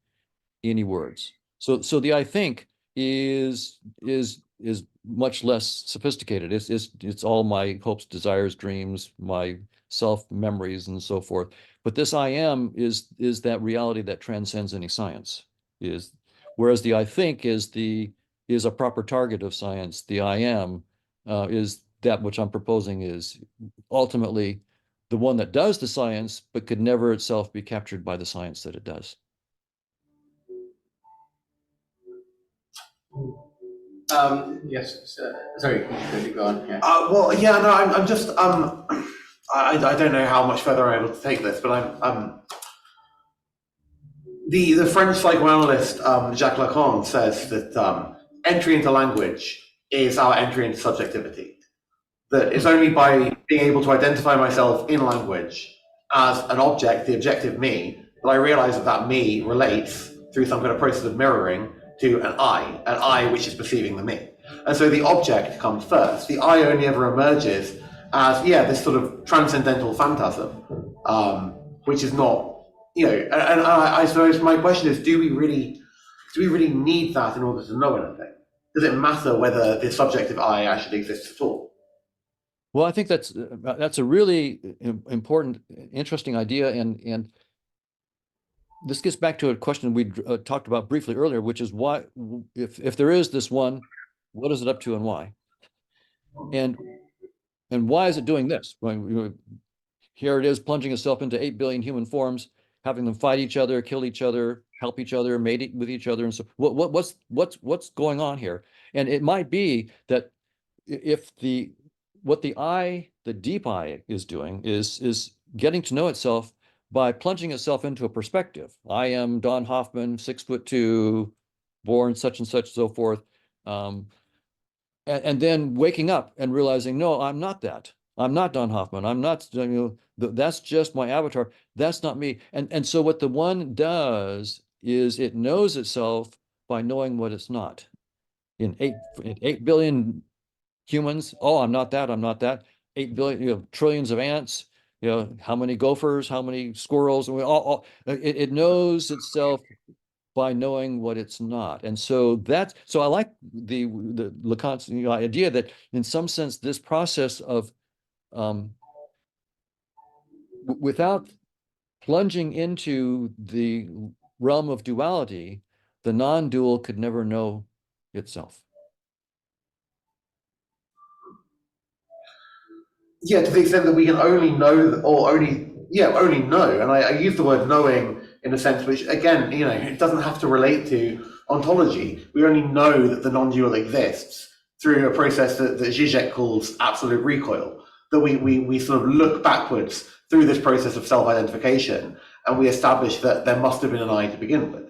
words. So the I think is much less sophisticated. It's all my hopes, desires, dreams, my self memories, and so forth. But this I am is that reality that transcends any science. Whereas the I think is a proper target of science. The I am is that which I'm proposing is ultimately the one that does the science, but could never itself be captured by the science that it does. Yes, sorry, go on. Yeah. Well, yeah, no, I'm just I don't know how much further I'm able to take this, but I'm the French psychoanalyst Jacques Lacan says that entry into language is our entry into subjectivity. That it's only by being able to identify myself in language as an object, the objective me, that I realize that me relates through some kind of process of mirroring to an I which is perceiving the me. And so the object comes first. The I only ever emerges as, this sort of transcendental phantasm, which is not, and I suppose my question is, do we really need that in order to know anything? Does it matter whether the subjective I actually exists at all? Well, I think that's a really important, interesting idea, and this gets back to a question we talked about briefly earlier, which is why, if there is this one, what is it up to and why? And why is it doing this? Here it is plunging itself into 8 billion human forms, having them fight each other, kill each other, help each other, mate with each other, and so what's going on here? And it might be that if what the deep I is doing is getting to know itself by plunging itself into a perspective. I am Don Hoffman, 6'2", born such and such, so forth. And then waking up and realizing, no, I'm not that. I'm not Don Hoffman. I'm not, that's just my avatar. That's not me. And so what the one does is it knows itself by knowing what it's not. In 8 billion humans, oh, I'm not that, I'm not that. 8 billion, trillions of ants, how many gophers, how many squirrels, and it knows itself by knowing what it's not. And so so I like the Lacan's idea that in some sense this process of without plunging into the realm of duality, the non-dual could never know itself. Yeah, to the extent that we can only know, or only know, and I use the word knowing in a sense which, again, it doesn't have to relate to ontology. We only know that the non-dual exists through a process that Zizek calls absolute recoil, that we sort of look backwards through this process of self-identification, and we establish that there must have been an I to begin with.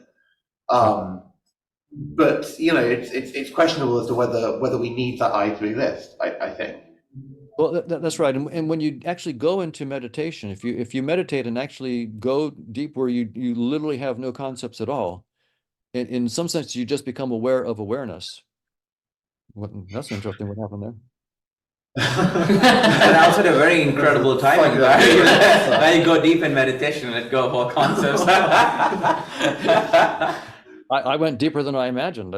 But it's questionable as to whether we need that I to exist, I think. Well, that's right. And when you actually go into meditation, if you meditate and actually go deep where you literally have no concepts at all, in some sense you just become aware of awareness. That's interesting. What happened there? And also a very incredible timing. When you go deep in meditation, let go of all concepts. I went deeper than I imagined.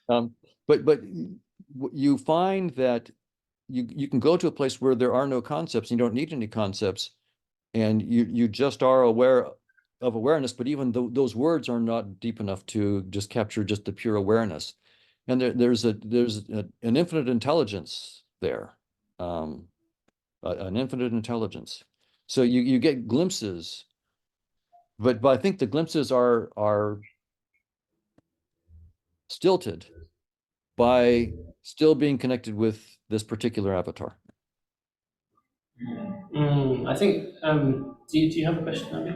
But you find that you can go to a place where there are no concepts, and you don't need any concepts, and you just are aware of awareness, but even those words are not deep enough to just capture just the pure awareness. And there's an infinite intelligence there, an infinite intelligence. So you get glimpses, but I think the glimpses are stilted by still being connected with this particular avatar. I think, do you have a question, Abby?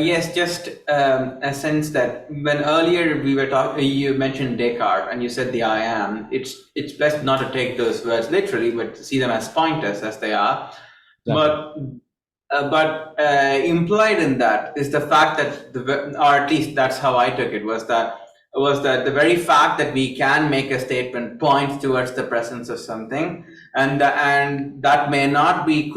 Yes, just a sense that when earlier we were talking, you mentioned Descartes and you said the I am. It's best not to take those words literally, but to see them as pointers as they are. Exactly. But implied in that is the fact that, or at least that's how I took it, was that the very fact that we can make a statement points towards the presence of something, and that may not be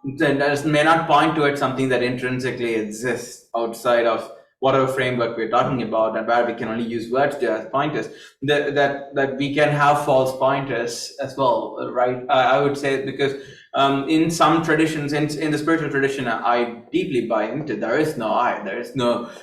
may not point towards something that intrinsically exists outside of whatever framework we're talking about, and where we can only use words as pointers. That we can have false pointers as well, right? I would say, because in some traditions, in the spiritual tradition, I deeply buy into, there is no I,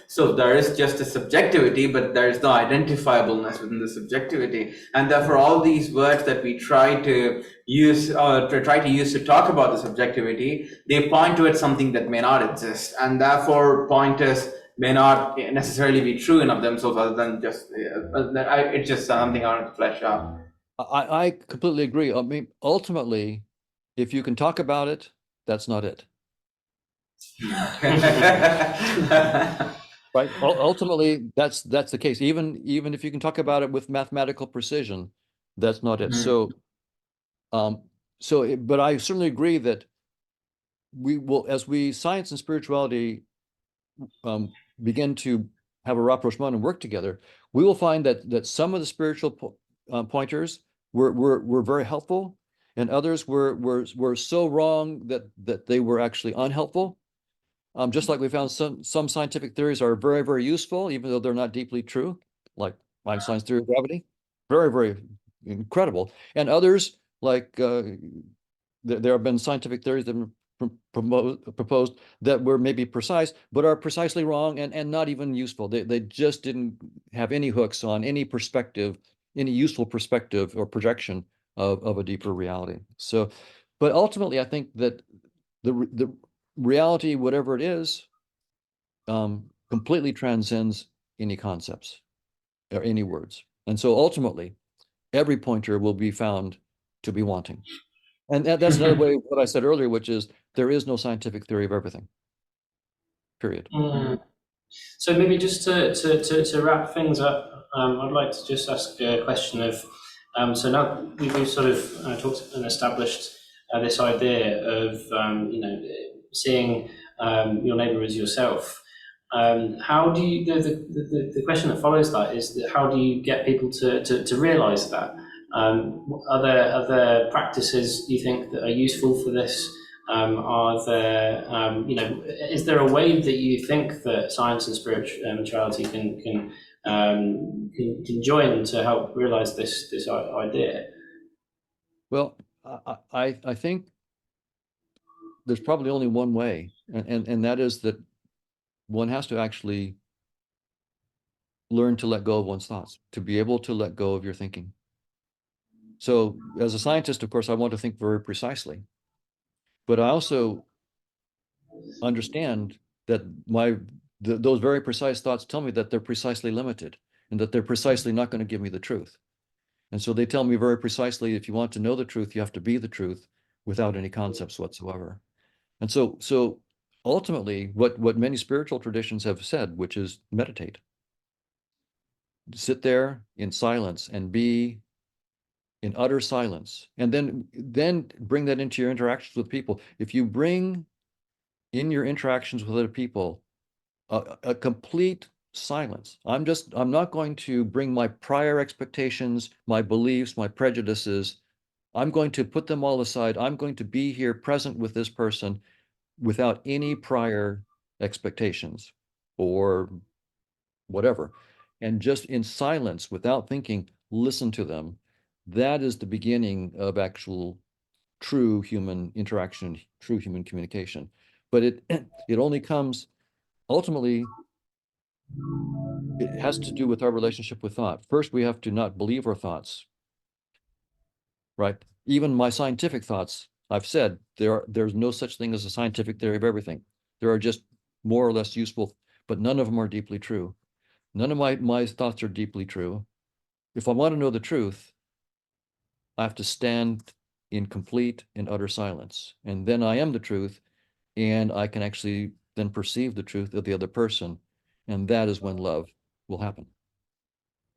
so there is just a subjectivity, but there is no identifiableness within the subjectivity, and therefore all these words that we try to use to talk about the subjectivity, they point towards something that may not exist, and therefore pointers may not necessarily be true in of themselves, other than just it's just something I want to flesh out. I completely agree. I mean, ultimately, if you can talk about it, that's not it. Right? Ultimately, that's the case. Even if you can talk about it with mathematical precision, that's not it. But I certainly agree that we will, as science and spirituality begin to have a rapprochement and work together, we will find that some of the spiritual pointers were very helpful, and others were so wrong that they were actually unhelpful. Just like we found some scientific theories are very, very useful, even though they're not deeply true, like Einstein's theory of gravity, very, very incredible. And others, like there have been scientific theories that have been proposed that were maybe precise, but are precisely wrong and not even useful. They just didn't have any hooks on any perspective, any useful perspective or projection of a deeper reality. So, but ultimately, I think that the reality, whatever it is, completely transcends any concepts or any words. And so ultimately, every pointer will be found to be wanting. And that's another way, what I said earlier, which is there is no scientific theory of everything, period. So maybe just to wrap things up, I'd like to just ask a question of, so now we've sort of talked and established this idea of, seeing your neighbour as yourself. How do you, the question that follows that is that how do you get people to realise that? Are there practices you think that are useful for this, Are there, is there a way that you think that science and spirituality can join to help realize this idea? Well, I think there's probably only one way, and that is that one has to actually learn to let go of one's thoughts, to be able to let go of your thinking. So as a scientist, of course, I want to think very precisely, but I also understand that those very precise thoughts tell me that they're precisely limited and that they're precisely not going to give me the truth. And so they tell me very precisely, if you want to know the truth, you have to be the truth without any concepts whatsoever. And so ultimately, what many spiritual traditions have said, which is meditate. Sit there in silence and be in utter silence. And then bring that into your interactions with people. If you bring in your interactions with other people a complete silence. I'm not going to bring my prior expectations, my beliefs, my prejudices. I'm going to put them all aside. I'm going to be here present with this person without any prior expectations or whatever. And just in silence, without thinking, listen to them. That is the beginning of actual true human interaction, true human communication. But it only comes, ultimately, it has to do with our relationship with thought. First, we have to not believe our thoughts, right? Even my scientific thoughts, I've said there's no such thing as a scientific theory of everything. There are just more or less useful, but none of them are deeply true. None of my thoughts are deeply true. If I want to know the truth, I have to stand in complete and utter silence. And then I am the truth, and I can actually then perceive the truth of the other person. And that is when love will happen.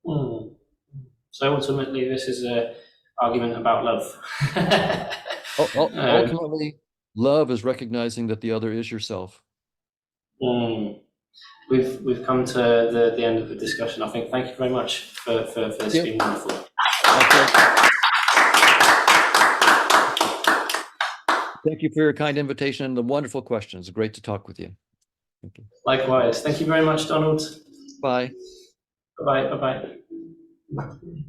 So ultimately, this is an argument about love. Ultimately, love is recognizing that the other is yourself. We've come to the end of the discussion. I think. Thank you very much for this. It's been wonderful. Thank you for your kind invitation and the wonderful questions. Great to talk with you. Thank you. Likewise. Thank you very much, Donald. Bye. Bye-bye. Bye-bye.